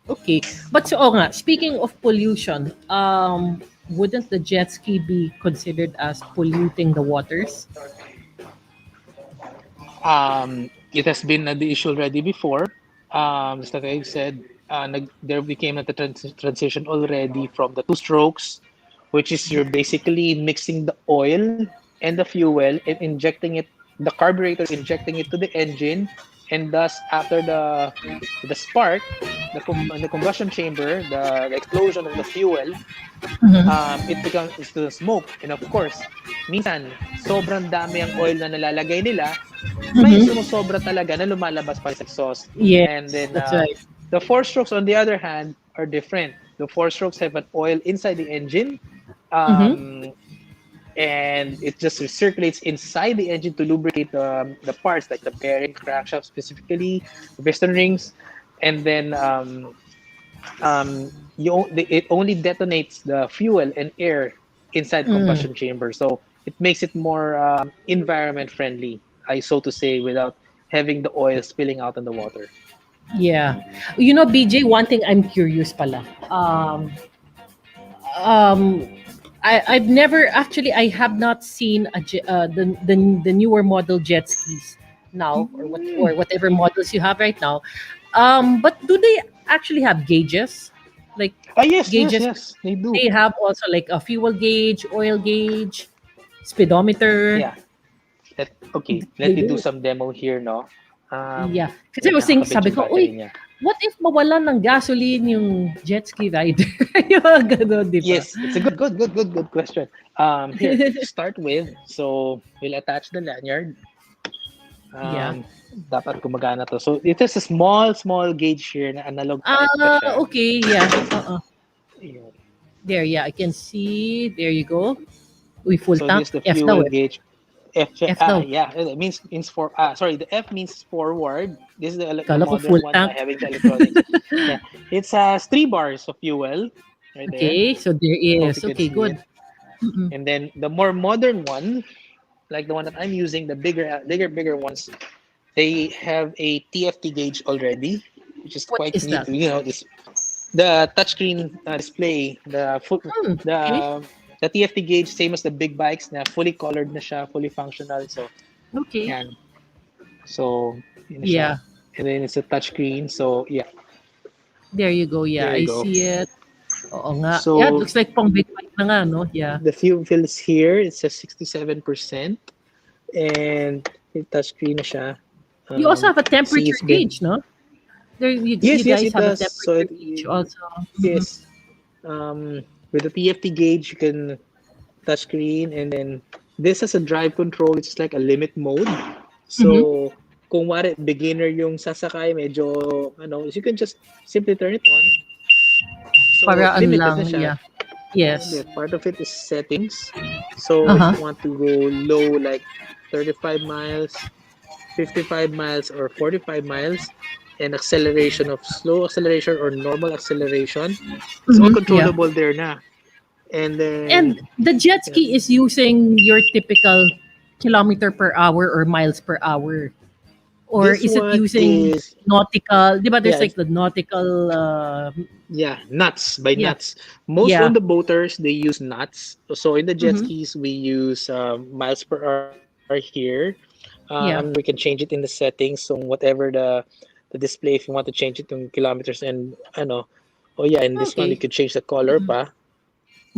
Okay, but speaking of pollution, wouldn't the jet ski be considered as polluting the waters? It has been the issue already before. Just like I said, there became a transition already from the 2 strokes, which is you're basically mixing the oil and the fuel and injecting it, the carburetor injecting it to the engine, and thus after the spark, the combustion chamber, the explosion of the fuel, it becomes the smoke. And of course, minsan sobrang dami ang oil na nalalagay nila, may sumusobra talaga na lumalabas pa sa exhaust. Yes, and then that's right. the 4 strokes, on the other hand, are different. The 4 strokes have an oil inside the engine, and it just circulates inside the engine to lubricate the parts, like the bearing, crankshaft specifically, the piston rings, and then it only detonates the fuel and air inside the combustion chamber. So it makes it more environment friendly, so to say, without having the oil spilling out in the water. Yeah. BJ, one thing I'm curious pala. um, I've never actually. I have not seen the newer model jet skis now, or whatever models you have right now. But do they actually have gauges? Like Yes, yes, gauges? yes. They do. They have also like a fuel gauge, oil gauge, speedometer. Yeah. Okay. Let They me do do. some demo here, no? Yeah. Kasi I Wait, was thinking, nakakabit sabi yung ko, battery uy, niya. what if mawalan ng gasoline yung jet ski rider? Yung mga ganun, di ba? Yes, it's a good question. Here to start with, so we'll attach the lanyard. Yeah. Dapat gumagana to. So it is a small gauge here na analog type pa siya. Okay, yeah. Ayun. There, yeah, I can see. There you go. Uy, full So tank. this is the F daw fuel eh. gauge. F daw. Yeah, it means for sorry, the F means forward. This is the Kala ko full modern one by tank. having the electronics. Yeah, it's 3 bars of fuel right there. Okay, so there Hope you is. can Okay, see good. it. And then the more modern one, like the one that I'm using, the bigger ones, they have a TFT gauge already, which is What quite is neat. that? This the touchscreen display, Okay. the TFT gauge, same as the big bikes, na fully colored na siya, fully functional. So Okay. yan. So yun na siya. Yeah. And then it's a touchscreen. So yeah, There you go. Yeah, there you I go. see it. Oo nga. Yeah, it So looks like pang big bike na nga, no? Yeah. the fuel fill is here. It says 67%, and yung touchscreen na siya. You also have a See, temperature it's been gauge, no? There, you yes, guys it have a does. So temperature gauge also. yes, with the TFT gauge, you can touchscreen, and then this has a drive control, which is like a limit mode. So kung wari beginner yung sasakay, medyo you can just simply turn it on. So Paraan limited lang, na siya. yeah. Yes. Part of it is settings. So if Uh-huh. you want to go low, like 35 miles, 55 miles, or 45 miles, and acceleration of slow acceleration or normal acceleration, it's all Yeah. controllable there na. And then And the jet ski is using your typical kilometer per hour or miles per hour. Or this is it one using is nautical? Di ba there's yeah like the nautical nuts by yeah. nuts. Most Yeah. on the boaters they use nuts. So in the jet Mm-hmm. skis we use miles per hour here. Yeah. We can change it in the settings. So whatever the display, if you want to change it to kilometers and oh yeah, in this one you Okay. could change the color pa.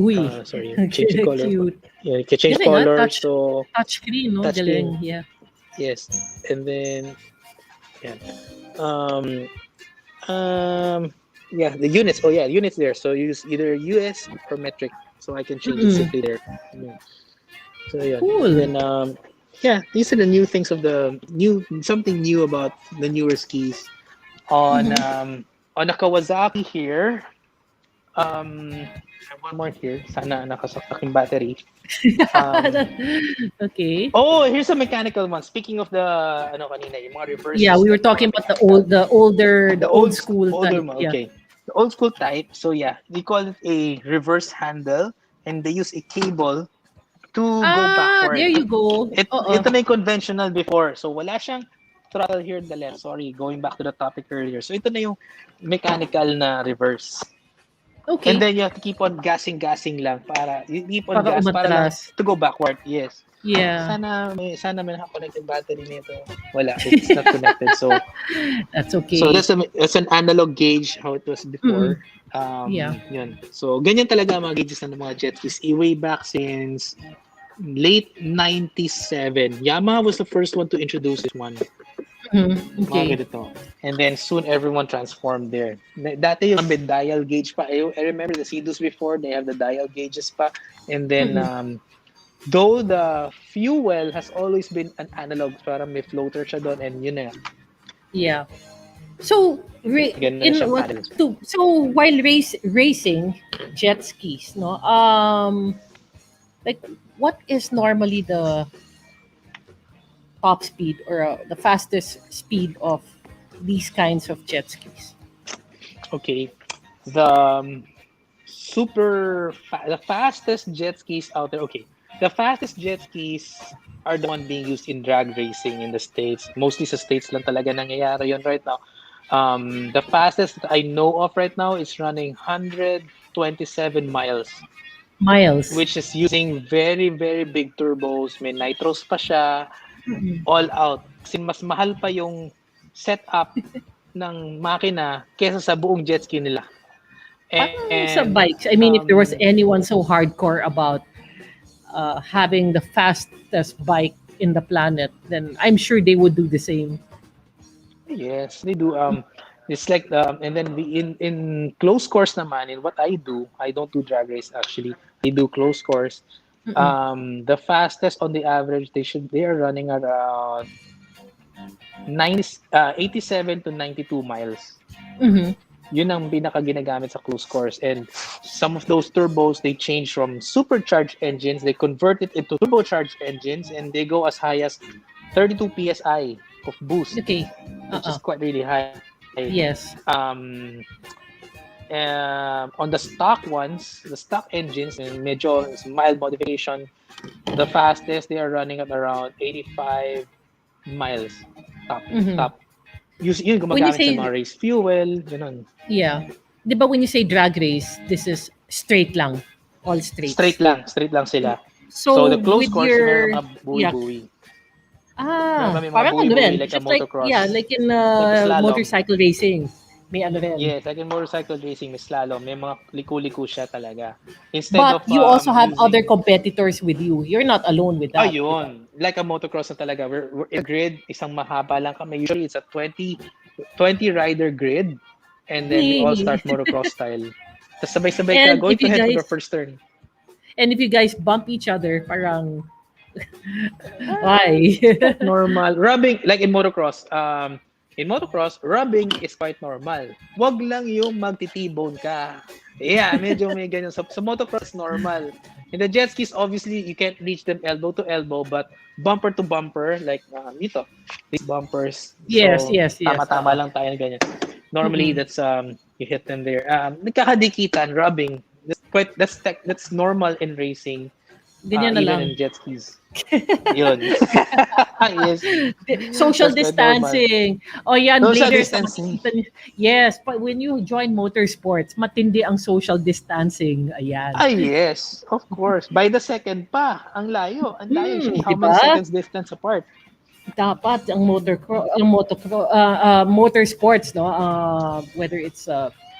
Uy. Sorry, change the color pa. Cute. Yeah, you can change Galing ah. color. So Touch screen, no? touchscreen, Galing. Yeah. yes, and then yeah, um, yeah, the units. Oh yeah, units there. So use either US or metric. So I can change it simply there. So yeah, Cool. then yeah, these are the new things of the something new about the newer skis on the Kawasaki here. I have one more here. Sana nakasaksak yung battery. Okay. Oh, here's a mechanical one. Speaking of the kanina, yung mga reverses. Yeah, we were talking about the old school older type. one. Yeah. Okay, the old school type. So yeah, they call it a reverse handle, and they use a cable to go backward. There you go. Ito na yung conventional before. So wala siyang throttle here on the left. Sorry, going back to the topic earlier. So ito na yung mechanical na reverse. Okay. And then you have to keep on gassing lang para you keep on Para gas para lang umatras. to go backward. Yes. Yeah. Sana may naka-connect yung battery nito. Wala, it's not connected. So That's okay. so that's an analog gauge how it was before. Yeah. Yun. So ganyan talaga ang mga gauges ng mga jet skis. Way back since late 97. Yamaha was the first one to introduce this one. Okay. Mga ganito. And then soon everyone transformed there. Dati yung may dial gauge pa. I remember the Sea-Doos before, they have the dial gauges pa. And then though the fuel has always been an analog, parang may floater siya doon and yun na. Yeah. So Ganun siya paddles. so while racing jet skis, no? Like what is normally the top speed or the fastest speed of these kinds of jet skis? Okay. The the fastest jet skis out there. Okay. The fastest jet skis are the one being used in drag racing in the States. Mostly sa States lang talaga nangyayari yun right now. The fastest that I know of right now is running 120 27 miles, Miles. which is using very, very big turbos. May nitros pa siya, all out. Kasi mas mahal pa yung setup ng makina kesa sa buong jet ski nila. Parang sa And bikes, I mean, if there was anyone so hardcore about having the fastest bike in the planet, then I'm sure they would do the same. yes, they do. It's like and then in close course naman. In what I don't do drag race actually. I do close course. The fastest on the average they are running around 87 to 92 miles. Mm-hmm. Yun ang pinaka ginagamit sa close course. And some of those turbos, they change from supercharged engines, they convert it into turbocharged engines, and they go as high as 32 psi of boost, Okay. which is quite really high. Yes. On the stock ones, the stock engines, and medyo mild modification, the fastest they are running at around 85 miles top. Top. Yun When you gumagamit sa say, mga race fuel, ganun. yeah, di ba when you say drag race, this is straight lang, all straight. Straight lang sila. So, So the close with course, your, meron mga buoy-buoy. ah, May mga parang ano buoy-buoy rin, like a just like, motocross. yeah, like in Like a slalom. motorcycle racing, may ano rin. Yes, like in motorcycle racing, may slalom. May mga liku-liku siya talaga. Instead But of you also have using... other competitors with you. You're not alone with that. Ayun. Like a motocross na talaga. We're in a grid, isang mahaba lang kami. Usually it's a 20 rider grid. And then we all start motocross style. Tapos sabay-sabay ka, And going if to you head to guys- the first turn. And if you guys bump each other, parang, why? Normal. Rubbing, like in motocross, rubbing is quite normal. Wag lang yung magtitibone ka. Yeah, medyo may ganyan. Sa motocross, normal. In the jet skis, obviously, you can't reach them elbow to elbow, but bumper to bumper, like dito, these bumpers. Yes, so, yes. Tama-tama lang tayo na ganyan. Normally, that's you hit them there. Nagkakadikitan, rubbing. That's normal in racing. Ganyan na even lang. in jet skis. Yun. Yes. Social That's quite distancing. O yan, Social bladers. distancing. Yes, but when you join motorsports, matindi ang social distancing. Ayan. Yes, of course. By the second pa, ang layo. Ang layo. How diba? many seconds distance apart? Dapat ang motorsports, no? Whether it's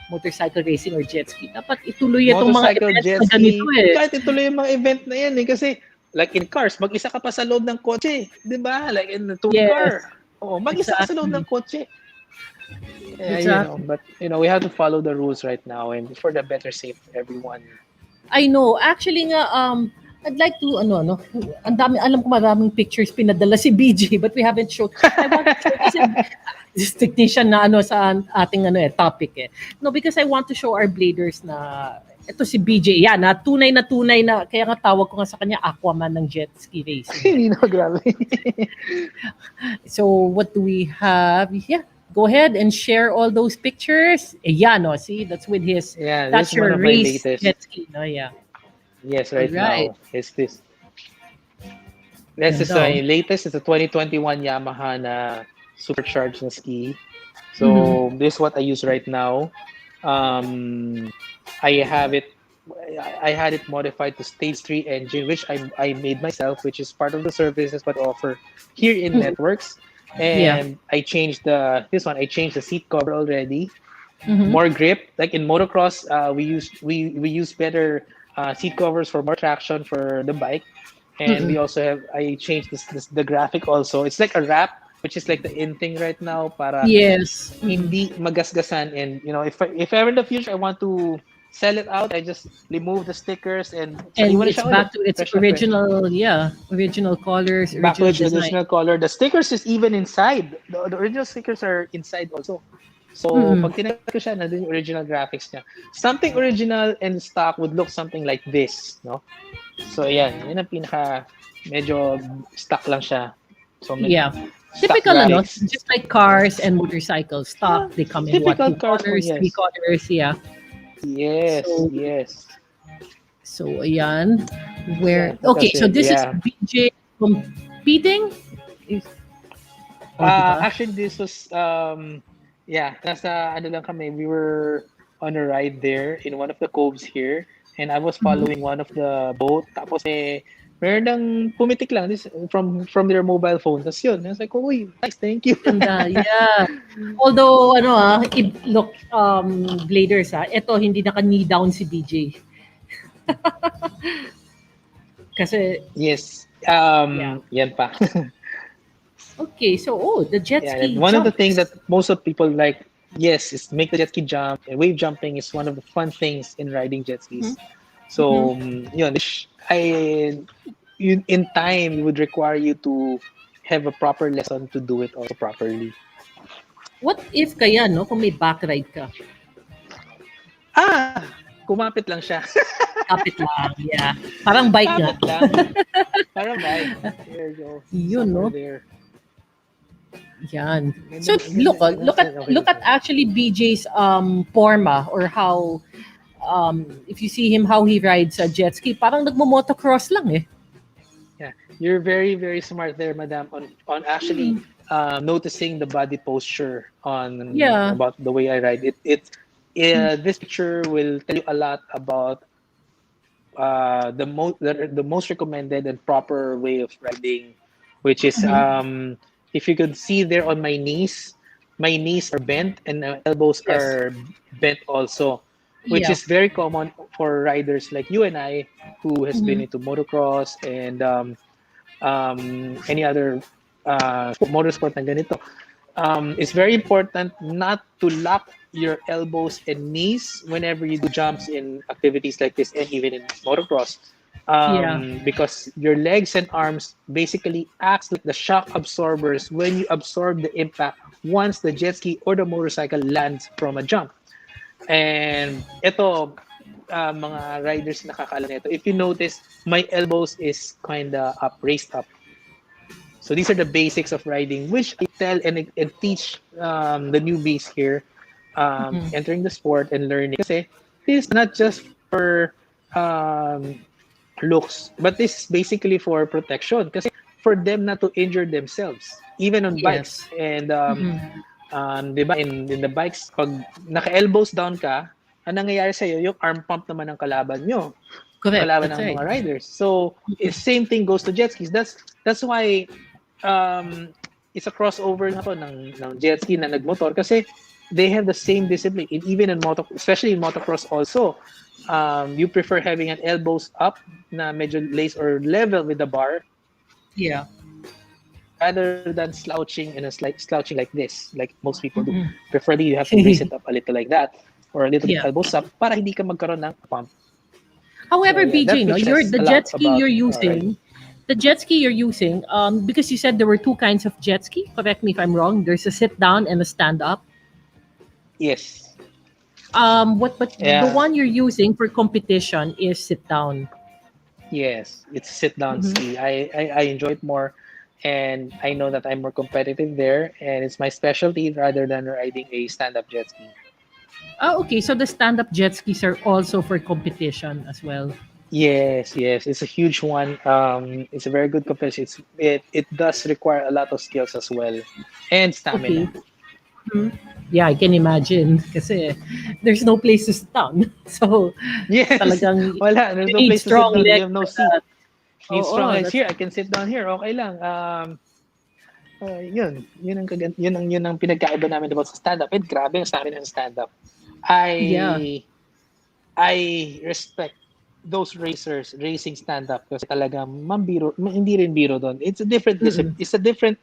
motorcycle racing or jet ski, dapat ituloy itong mga Motorcycle, events jet na ski. ganito eh. Kahit ituloy yung mga event na yan eh. Kasi like in cars, mag-isa ka pa sa loob ng kotse. Di ba? Like in the tour Yes. car. Oo, mag-isa ka sa loob ng kotse. Exactly. But we have to follow the rules right now and for the better safe for everyone. I know. Actually nga, I'd like to, ang dami, alam ko maraming pictures pinadala si BJ, but we haven't showed. I want to show kasi this technician na sa ating topic eh. No, because I want to show our bladers na ito si BJ, yan, tunay na, kaya nga tawag ko nga sa kanya Aquaman ng jet ski racing. Grabe. So, what do we have? Yeah, go ahead and share all those pictures. Yan, see, that's with his, Yeah, that's this is one your of my race latest. jet ski, no? Yeah. Yes, right Alright. now. It's this. This is my latest. It's a 2021 Yamaha na supercharged na ski. So this is what I use right now. I had it modified to stage 3 engine, which I made myself, which is part of the services but offer here in Networkx. And I changed the seat cover already. More grip. Like in motocross, we use better seat covers for more traction for the bike. And I changed the graphic also. It's like a wrap, which is like the in thing right now para hindi magasgasan. And if ever in the future I want to sell it out, I just remove the stickers and it's back to its original, original colors, back to its design. original color. The stickers is even inside. The original stickers are inside also. So pag tinignan ko siya, nandun yung original graphics niya. Something original and stock would look something like this, no? So yun ang pinaka medyo stock lang siya. So typical just like cars and motorcycles, stock, they come in what, 2 colors, 3 colors, Yes, So ayan, so this is BJ competing? Actually this was nasa lang kami, we were on a ride there in one of the coves here, and I was following one of the boat. Tapos meron ng pumitik lang this from their mobile phone. Tapos yun, I was like, oh, nice, thank you. Ganda, yeah. Although, look, Bladers, ito, hindi naka-knee down si BJ. Kasi, Yes, yeah. yan pa. Okay, so, the jet Yeah, ski one of the jumps. things that most of people like, yes, is make the jet ski jump. And wave jumping is one of the fun things in riding jet skis. So, yun, in time, it would require you to have a proper lesson to do it also properly. What if kaya, no, kung may back ride ka? Kumapit lang siya. Kapit lang, yeah. Parang bike nga. Kapit lang. Parang bike. There you go. Yun, no? There. Yan. So look at actually BJ's forma, or how if you see him how he rides a jet ski, parang nagmo-motocross lang eh. Yeah, you're very very smart there, madam, on actually noticing the body posture on about the way I ride it. This picture will tell you a lot about the most recommended and proper way of riding, which is if you could see there on my knees are bent and my elbows are bent also, which is very common for riders like you and I who has been into motocross and any other motorsport na ganito. It's very important not to lock your elbows and knees whenever you do jumps in activities like this and even in motocross. Because your legs and arms basically acts like the shock absorbers when you absorb the impact once the jet ski or the motorcycle lands from a jump. And ito, mga riders nakakaalam nito. If you notice, my elbows is kinda raised up. So these are the basics of riding, which I tell and teach the newbies here entering the sport and learning. Kasi this is not just for looks, but this is basically for protection. Kasi for them not to injure themselves, even on bikes. And diba, in the bikes, pag naka-elbows down ka, ang nangyayari sa'yo, yung arm pump naman ng kalaban nyo. Correct. Kalaban ng mga riders. So, same thing goes to jet skis. That's why it's a crossover na to ng jet ski na nagmotor kasi they have the same discipline. Even in especially in motocross also, you prefer having an elbows up na medyo lace or level with the bar. Yeah. Rather than slouching slouching like this, like most people do. Preferably you have to raise it up a little like that or a little bit elbows up para hindi ka magkaroon ng pump. However, So, BJ, the jet ski you're using, because you said there were two kinds of jet ski. Correct me if I'm wrong. There's a sit down and a stand up. Yes. The one you're using for competition is sit down. Yes, it's sit down ski. I enjoy it more, and I know that I'm more competitive there, and it's my specialty rather than riding a stand-up jet ski. Oh, okay. So the stand-up jet skis are also for competition as well. Yes, it's a huge one. It's a very good competition. It does require a lot of skills as well, and stamina. Okay. Yeah, I can imagine kasi there's no place to sit down. So, yes, talagang wala. There's no place to sit down. You have no seat. Need strong legs here. I can sit down here. Okay lang. Yun ang pinagkaiba namin about sa stand-up. And grabe yung stamina ng stand-up. I respect those racing stand-up kasi talagang hindi rin biro doon. It's a different it's a different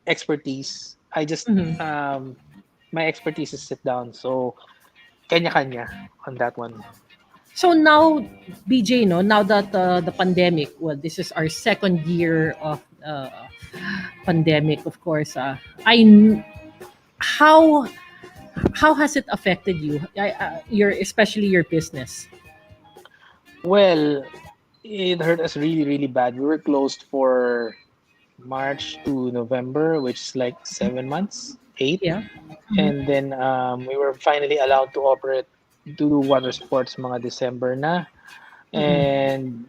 expertise. I just my expertise is sit down. So kanya-kanya on that one. So now, BJ, now that the pandemic, well, this is our second year of pandemic, of course. How has it affected you? Especially your business. Well, it hurt us really, really bad. We were closed for March to November, which is like 7 months, 8. Yeah. And then we were finally allowed to operate, to do water sports mga December na. And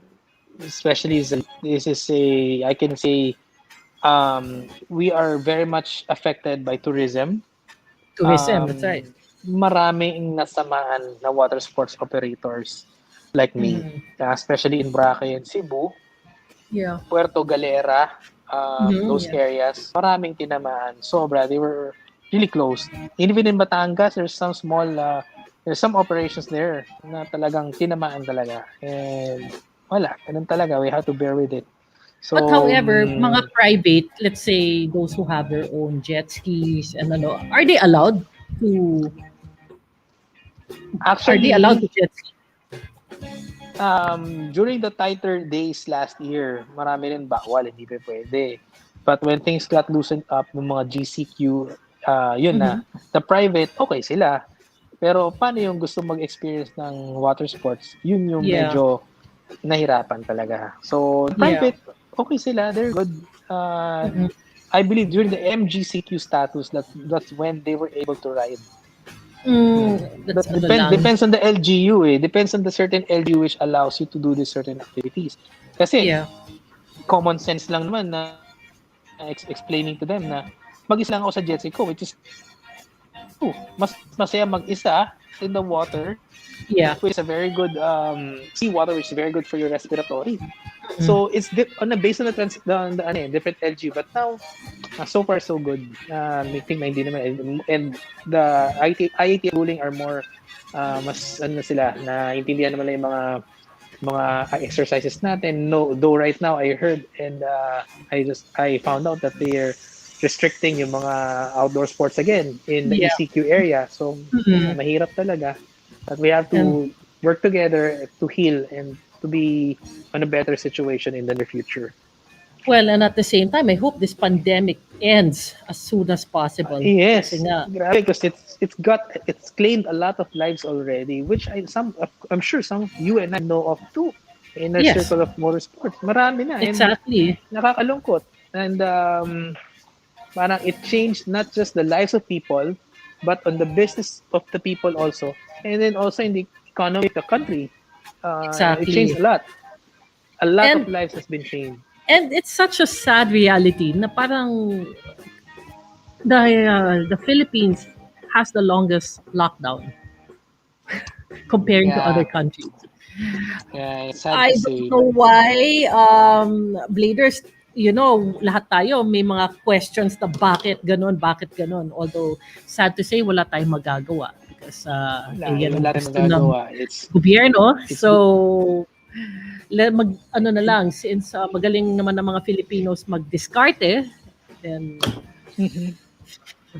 especially this is I can say we are very much affected by tourism. Tourism, that's right. maraming nasamaan na water sports operators like me, especially in Boracay and Cebu, Yeah. Puerto Galera, those Yeah. areas, maraming tinamaan. Sobra, they were really close. Even in Batangas, there's some operations there na talagang tinamaan talaga. And wala, ganun talaga. We have to bear with it. But So, however, mga private, let's say those who have their own jet skis and ano, to are they allowed to actually, jet ski? during the tighter days last year, marami rin bawal, hindi pa pwede. But when things got loosened up ng mga GCQ, yun na, the private, okay sila. Pero paano yung gusto mag-experience ng water sports? Yun yung Yeah. medyo nahirapan talaga. So, Yeah. private, okay sila. They're good. I believe during the MGCQ status, that's when they were able to ride. That's That ano lang. depends on the LGU eh. Depends on the certain LGU which allows you to do these certain activities. Kasi, Yeah. common sense lang naman na explaining to them na mag-isa lang ako sa jet ski ko, which is mas masaya mag-isa in the water, Yeah. which is a very good seawater, which is very good for your respiratory. So it's based on the different LG, but now so far so good. I think na hindi naman, and the IAT ruling are more mas ano sila na intindihan naman lang yung mga exercises natin. No, though right now I heard and I found out that they're restricting yung mga outdoor sports again in the Yeah. ECQ area. So mahirap talaga. But we have to work together to heal and to be on a better situation in the near future. Well, and at the same time, I hope this pandemic ends as soon as possible. Kasi Yes, nga, grabe, because it's claimed a lot of lives already, which I'm sure some you and I know of too in our yes, circle of motorsports. Marami na, and exactly. nakakalungkot. And parang it changed not just the lives of people, but on the business of the people also, and then also in the economy of the country. It changed Exactly. a lot. A lot of And lives has been changed. and it's such a sad reality na parang the Philippines has the longest lockdown comparing to other Yeah, countries. yeah, it's sad I to don't say, know but why Bladers, lahat tayo may mga questions na bakit ganon. Although sad to say wala tayong magagawa because yan ang wala tayong gusto ng magagawa. gobyerno. It's So ano na lang since magaling naman ng mga Filipinos magdiskarte, then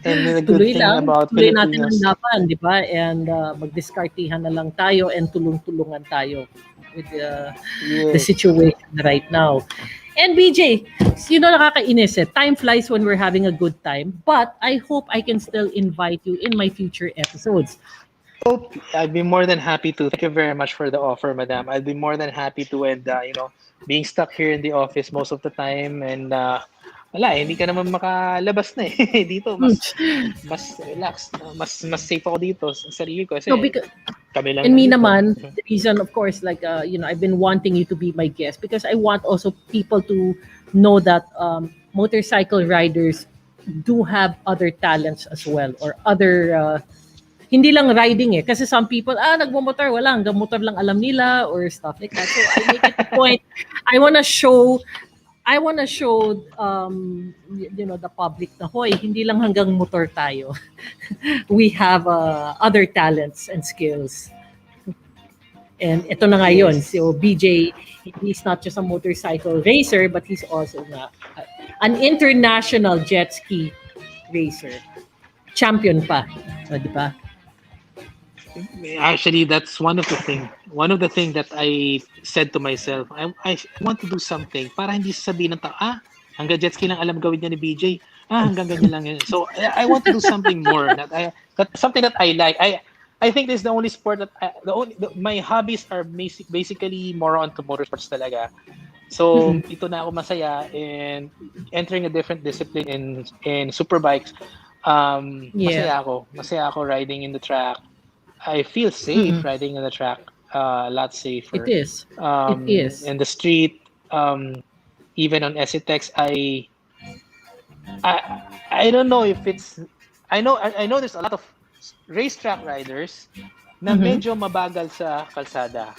and the good thing about tuloy natin ang Filipinos, laban, di ba? And magdiskartihan na lang tayo and tulong-tulungan tayo with the yes. situation right now. And BJ, nakakainis time flies when we're having a good time, but I hope I can still invite you in my future episodes. I'd be more than happy to. Thank you very much for the offer, madam. I'd be more than happy to, and being stuck here in the office most of the time, and wala, hindi ka naman makalabas na eh. Dito, mas relax, mas safe ako dito sa sarili ko kasi No, because kami lang and me nandito. naman, the reason, of course, I've been wanting you to be my guest because I want also people to know that motorcycle riders do have other talents as well or other, hindi lang riding eh. Kasi some people, nagmamotor, wala, hanggang motor lang alam nila or stuff like that. So I make it a point, I want to show the public na, hoy, hindi lang hanggang motor tayo. We have other talents and skills. And ito na nga yun. Yes. So BJ, he's not just a motorcycle racer, but he's also an international jet ski racer. Champion pa. Di ba? Actually, that's one of the thing that I said to myself. I want to do something para hindi sasabihin ng tao, hanggang jet ski lang alam gawin niya ni BJ. Hanggang ganyan lang yun. So I want to do something more. Something that I like. I think this is the only sport that my hobbies are basically more onto motorsports talaga. So ito na ako masaya and entering a different discipline in superbikes. Masaya ako riding in the track. I feel safe riding on the track, a lot safer. It is. In the street, even on SETEX, I don't know if it's. I know there's a lot of racetrack riders na medyo mabagal sa kalsada.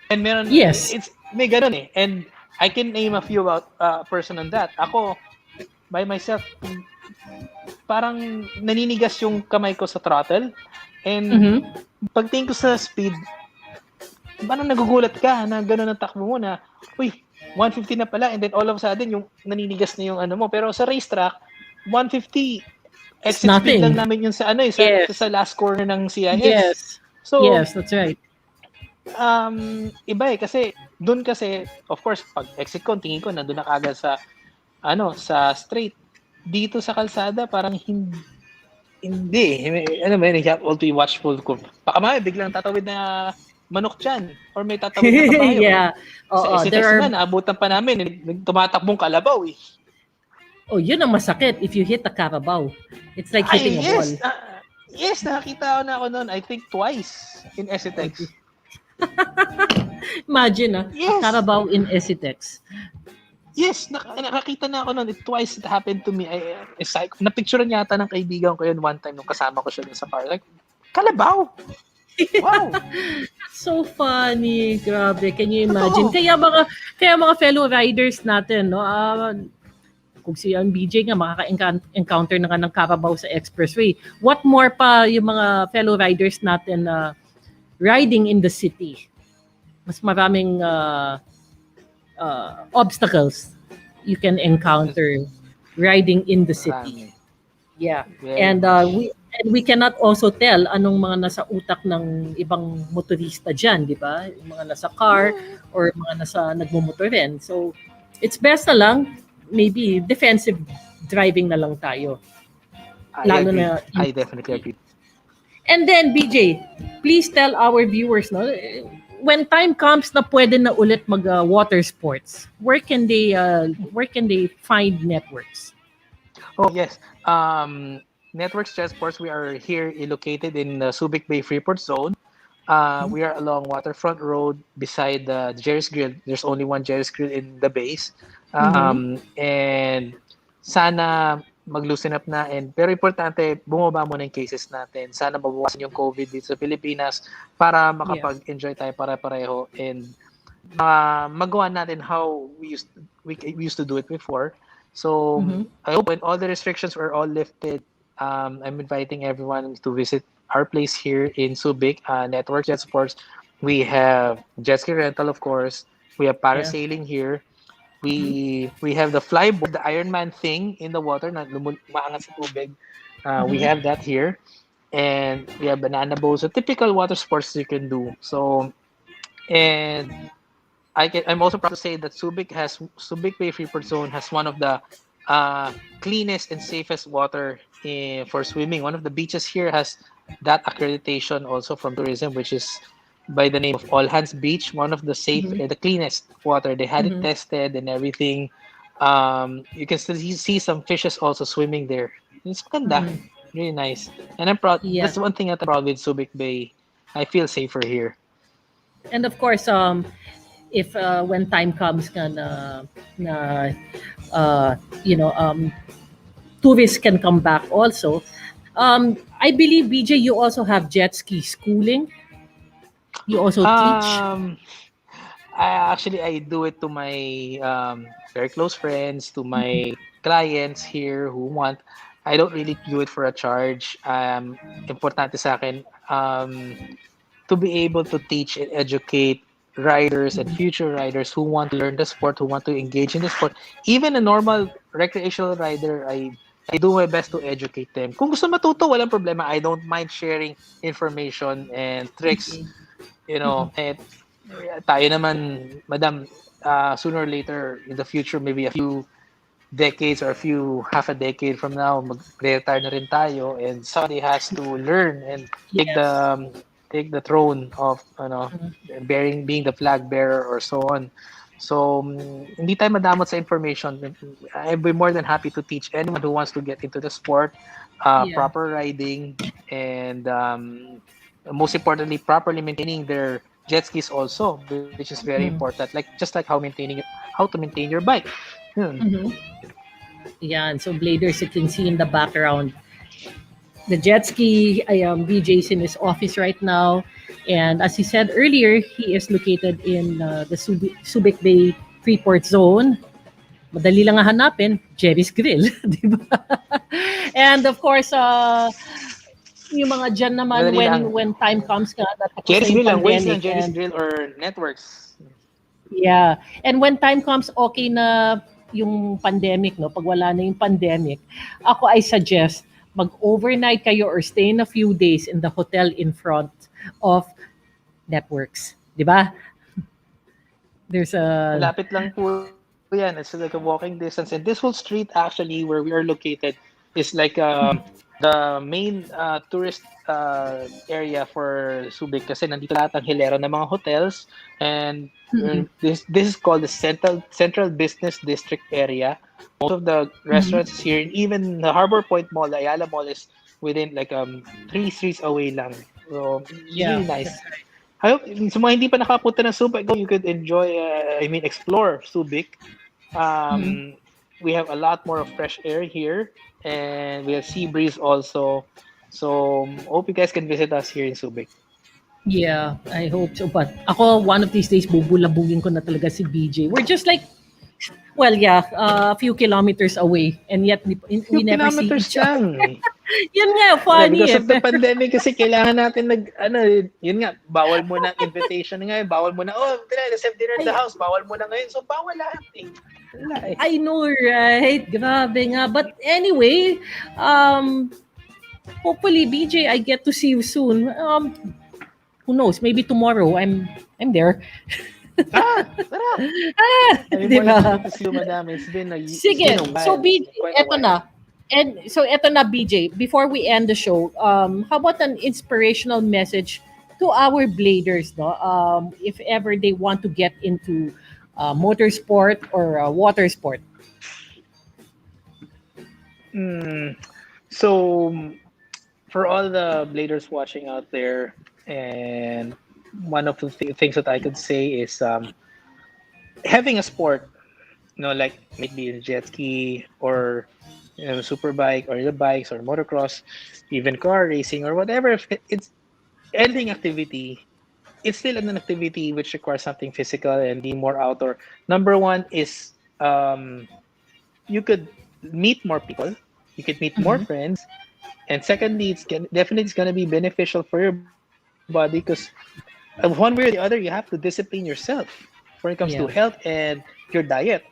And Yes. may ganun eh. And I can name a few about person on that. Ako, by myself, parang naninigas yung kamay ko sa throttle. And pagtingin ko sa speed, parang nagugulat ka na gano'n ang takbo mo na, uy, 150 na pala. And then all of a sudden, yung naninigas na yung ano mo. Pero sa racetrack, 150, exit speed lang namin yun sa sa last corner ng CIS. Yes. So, yes, that's right. Iba eh kasi doon kasi of course pag exit ko tingin ko nandoon na kagad sa sa straight. Dito sa kalsada parang hindi ano ba you have to be watchful ko. Baka may biglang tatawid na manok dyan or may tatawid na kabayo. Yeah. Sa STX naabutan pa namin tumatakbong kalabaw eh. Oh, yun ang masakit if you hit a carabao. It's like hitting a ball. Yes, nakakita na ako noon. I think twice in STX. Imagine, yes. Carabao in STX. Yes, nakakita na ako noon. Twice it happened to me. Na-picturean yata ng kaibigan ko yun one time nung kasama ko siya dun sa car. Like, kalabaw! Wow! That's so funny. Grabe. Can you imagine? Kaya mga fellow riders natin, no? Kung si BJ nga makaka-encounter na nga ng Carabao sa expressway. What more pa yung mga fellow riders natin riding in the city? Mas maraming obstacles you can encounter riding in the city. Yeah. And we cannot also tell anong mga nasa utak ng ibang motorista dyan, di ba? Yung mga nasa car or mga nasa nagmumotor rin. So, it's best na lang maybe defensive driving na lang tayo. I definitely agree. And then BJ, please tell our viewers, no, when time comes na pwede na ulit mag water sports, where can they find Networkx? Oh yes, Networkx Jet Sports. We are here located in the Subic Bay Freeport Zone. We are along Waterfront Road beside the Jerry's Grill. There's only one Jerry's Grill in the base. And sana mag-loosen up na pero importante bumaba muna yung cases natin. Sana mabawasan yung COVID dito sa Pilipinas para makapag-enjoy tayo pare-pareho and magawa natin how we used to do it before. So I hope when all the restrictions were all lifted, I'm inviting everyone to visit our place here in Subic, Networkx Jet Sports. We have jet ski rental, of course. We have parasailing here. We have the flyboard, the Ironman thing in the water na maangat sa tubig. We have that here. And we have banana boats, so typical water sports you can do. So, and I'm also proud to say that Subic Bay Freeport Zone has one of the cleanest and safest water for swimming. One of the beaches here has that accreditation also from tourism, which is by the name of All Hands Beach, one of the the cleanest water. They had it tested and everything. You can still see some fishes also swimming there. It's maganda, really nice. And I'm proud. Yeah. That's one thing that I'm proud with Subic Bay. I feel safer here. And of course, if when time comes tourists can come back also. I believe BJ, you also have jet ski schooling. You also teach? I do it to my very close friends, to my clients here who want. I don't really do it for a charge. Importante sa akin to be able to teach and educate riders and future riders who want to learn the sport, who want to engage in the sport. Even a normal recreational rider, I do my best to educate them. Kung gusto matuto, walang problema. I don't mind sharing information and tricks. You know, tayo naman, madam, sooner or later in the future, maybe a few decades or half a decade from now, mag-retire na rin tayo, and somebody has to learn and take the throne of being the flag bearer or so on. So hindi tayo madamot sa information. I'd be more than happy to teach anyone who wants to get into the sport, proper riding, and most importantly, properly maintaining their jet skis also, which is very important. Just like how to maintain your bike. Yeah, and so bladers you can see in the background. the jet ski. BJ's in his office right now. And as he said earlier, he is located in the Subic Bay Freeport Zone. Madali lang hanapin, Jerry's Grill, di ba? And of course, yung mga dyan naman Madali lang. when time comes ka, natapos na Jerry's yung Grill lang. Waze pandemic. lang Jerry's And Grill or Networks. yeah. And when time comes, okay na yung pandemic, no? Pag wala na yung pandemic, ako I suggest mag-overnight kayo or stay in a few days in the hotel in front of Networkx. Di ba? There's a... Malapit lang po yan. It's like a walking distance. And this whole street actually where we are located is like the main tourist area for Subic kasi nandito lahat ang hilera ng mga hotels and this is called the Central Business District area. Most of the restaurants here, and even the Harbor Point Mall, the Ayala Mall is within like 3 streets away lang. So really nice. I hope sa mga hindi pa nakapunta ng Subic, you could enjoy, explore Subic. We have a lot more of fresh air here, and we have sea breeze also. So hope you guys can visit us here in Subic. Yeah, I hope so. But ako, one of these days, bubulabugin ko na talaga si BJ. We're just like, well, yeah, a few kilometers away. And yet, we never see each other. Yun nga, funny. Yeah, because of the pandemic kasi kailangan natin yun nga, bawal mo na invitation nga, bawal mo na, let's have dinner at the house, bawal mo na ngayon. So, bawal lahat eh. I know, right? Grabe nga. But anyway, hopefully, BJ, I get to see you soon. Who knows? Maybe tomorrow I'm there. Tara! Diba? To see you, madam. It's been a Sige. So, BJ, eto na. And so, eto na, BJ. Before we end the show, how about an inspirational message to our bladers, no? If ever they want to get into motorsport or water sport. So, for all the bladers watching out there, and one of the things that I could say is having a sport, like maybe a jet ski or super bike or the bikes or motocross, even car racing or whatever. If it's anything activity, it's still an activity which requires something physical and be more outdoor. Number one is you could meet more people, you could meet more friends, and secondly, it's definitely going to be beneficial for your body because one way or the other, you have to discipline yourself when it comes to health and your diet.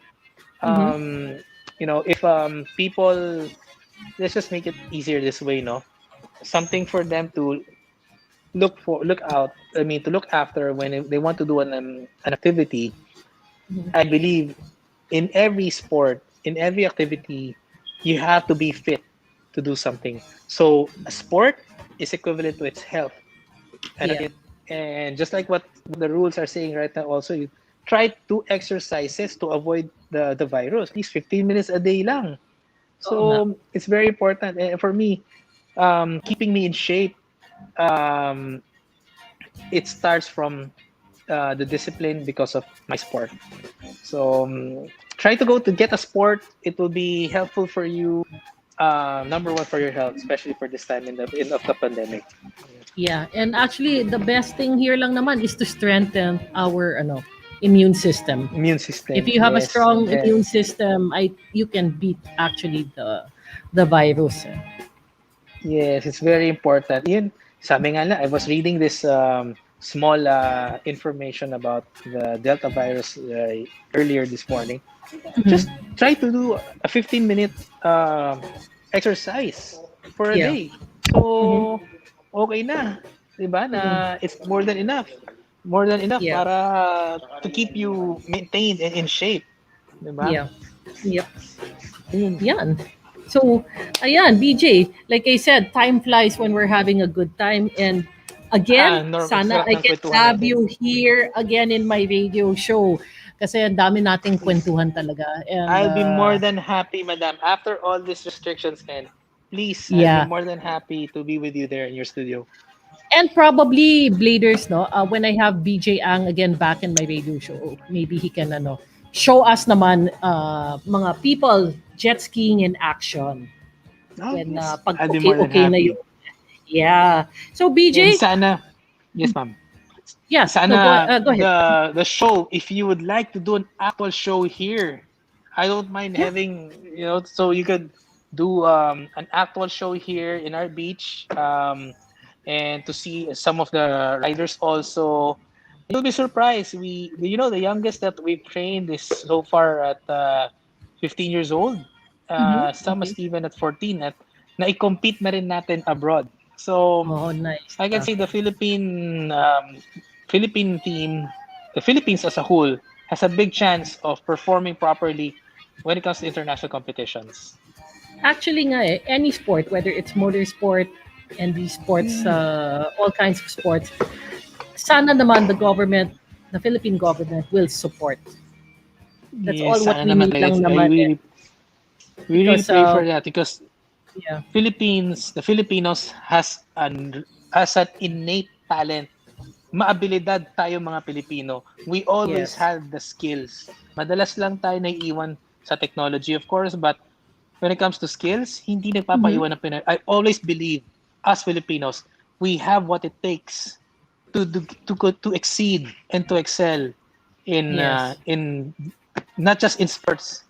If people, let's just make it easier this way, something for them to look after when they want to do an activity. I believe in every sport, in every activity, you have to be fit to do something. So a sport is equivalent to its health. And just like what the rules are saying right now, also you try 2 exercises to avoid the virus. At least 15 minutes a day lang. So it's very important. And for me, keeping me in shape, it starts from the discipline because of my sport. So try to get a sport. It will be helpful for you. Number one for your health, especially for this time in of the pandemic. Yeah, and actually the best thing here lang naman is to strengthen our immune system. If you have a strong immune system, you can beat actually the virus. Yes, it's very important. Yun, sabi nga na, I was reading this small information about the Delta virus earlier this morning. Just try to do a 15-minute exercise for a day. So, okay na. Diba? Na it's more than enough. Para to keep you maintained and in shape. Diba? Yeah. Yep. Yan. So, ayan, BJ, like I said, time flies when we're having a good time. And again, sana I can have you here again in my radio show. Kasi ang dami nating kwentuhan talaga. And, I'll be more than happy, madam. After all these restrictions end, please, I'll be more than happy to be with you there in your studio. And probably Bladers, when I have BJ Ang again back in my radio show, maybe he can show us naman mga people jet skiing in action. when Yes. pag I'd be more than okay na happy. yung yeah. So And BJ, sana, yes, ma'am. yeah, no, Sana go ahead. the show, if you would like to do an actual show here, I don't mind Yeah. having, so you could do an actual show here in our beach, and to see some of the riders also. You'll be surprised. The youngest that we've trained is so far at 15 years old. Some is Okay. even at 14 at na-compete na rin natin abroad. So Oh, nice. I can say the Philippine team, the Philippines as a whole, has a big chance of performing properly when it comes to international competitions. Actually nga any sport, whether it's motorsport and these sports, all kinds of sports, sana naman the Philippine government will support. That's all Yes, what sana we naman need talaga. lang naman We really because pray for that because yeah. The Filipinos has an innate talent. Maabilidad tayo mga Pilipino. We always Yes. had the skills. Madalas lang tayo naiiwan sa technology, of course, but when it comes to skills, hindi nagpapaiwan ng Pinoy. I always believe, as Filipinos, we have what it takes to exceed and to excel Yes. in not just in sports,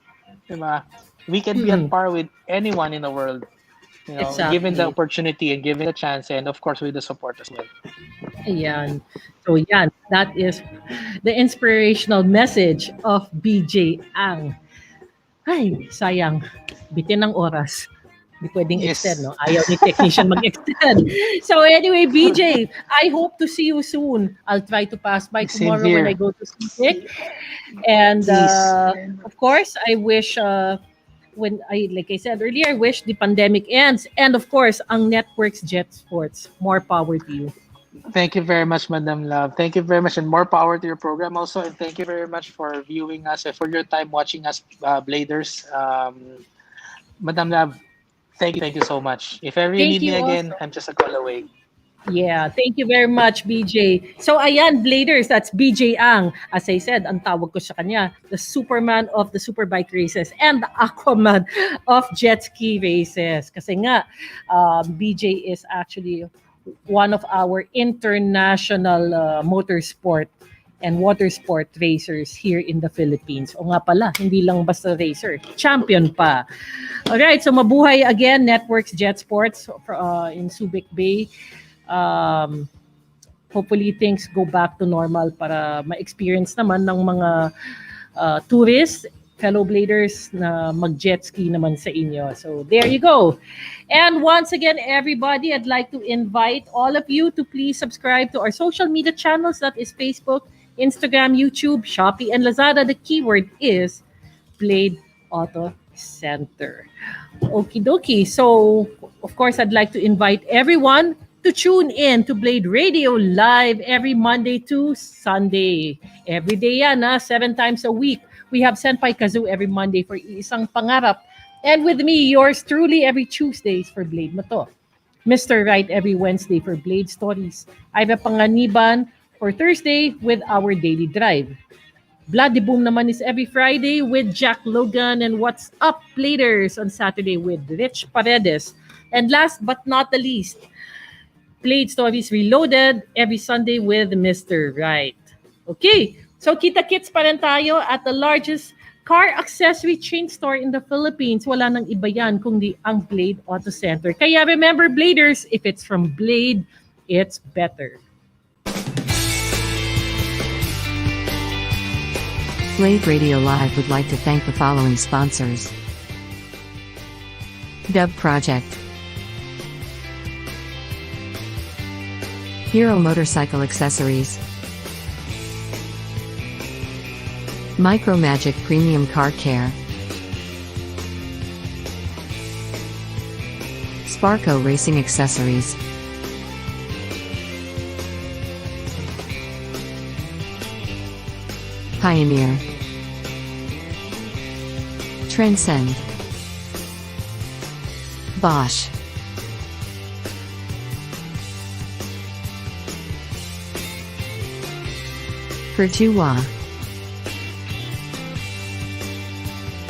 diba? We can be on Mm-mm. par with anyone in the world, given the Exactly. opportunity and given the chance, and of course with the support as well. Ayan. So yan, that is the inspirational message of BJ Ang. Ay, sayang. Bitin ng oras. Hindi pwedeng extend, Yes. no? Ayaw ni technician mag-extend. So anyway, BJ, I hope to see you soon. I'll try to pass by Same tomorrow when I here. go to Subic. And Please. of course, I wish like I said earlier, I wish the pandemic ends. And of course, ang Networkx Jet Sports, more power to you. Thank you very much, Madam Love. Thank you very much, and more power to your program also. And thank you very much for viewing us and for your time watching us, Bladers. Madam Love, thank you so much. If ever you Thank need me you again, also. I'm just a call away. Yeah, thank you very much, BJ. So ayan, Bladers, that's BJ Ang. As I said, ang tawag ko sa kanya, the Superman of the Superbike races and the Aquaman of jet ski races. Kasi nga, BJ is actually one of our international motorsport and water sport racers here in the Philippines. O nga pala, hindi lang basta racer, champion pa. Alright, so mabuhay again, Networkx Jet Sports in Subic Bay. Hopefully things go back to normal para ma-experience naman ng mga tourists, fellow bladers na mag-jet ski naman sa inyo. So there you go. And once again, everybody, I'd like to invite all of you to please subscribe to our social media channels. That is Facebook, Instagram, YouTube, Shopee, and Lazada. The keyword is Blade Auto Center. Okie dokie. So, of course, I'd like to invite everyone to tune in to Blade Radio live every Monday to Sunday. Every day yan, 7 times a week. We have Senpai Kazoo every Monday for Isang Pangarap. And with me, yours truly, every Tuesdays for Blade Mato. Mr. Right every Wednesday for Blade Stories. Ira Panganiban for Thursday with our Daily Drive. Bloody Boom naman is every Friday with Jack Logan and What's Up Bladers on Saturday with Rich Paredes. And last but not the least, Blade Stories Reloaded every Sunday with Mr. Right. Okay, so kita-kits pa rin tayo at the largest car accessory chain store in the Philippines. Wala nang iba yan kundi ang Blade Auto Center. Kaya remember, Bladers, if it's from Blade, it's better. Blade Radio Live would like to thank the following sponsors: Dub Project, Hero Motorcycle Accessories, Micromagic Premium Car Care, Sparco Racing Accessories, Pioneer, Transcend, Bosch, Virtua,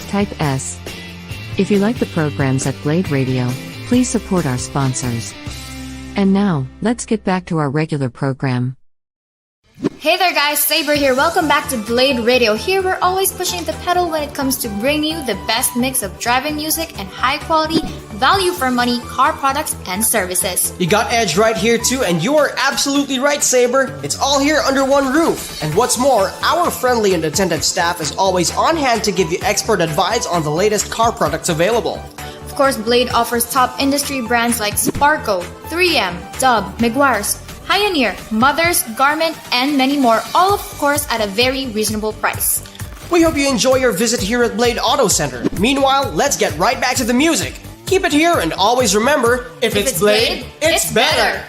Type S. If you like the programs at Blade Radio, Please support our sponsors. And now, let's get back to our regular program. Hey there guys, Saber here. Welcome back to Blade Radio. Here we're always pushing the pedal when it comes to bringing you the best mix of driving music and high quality, value for money car products and services. You got Edge right here too, and you are absolutely right, Saber. It's all here under one roof. And what's more, our friendly and attentive staff is always on hand to give you expert advice on the latest car products available. Of course, Blade offers top industry brands like Sparco, 3M, Dub, Meguiar's, Pioneer, Mothers, Garment, and many more, all of course at a very reasonable price. We hope you enjoy your visit here at Blade Auto Center. Meanwhile, let's get right back to the music. Keep it here and always remember, if it's Blade, it's better.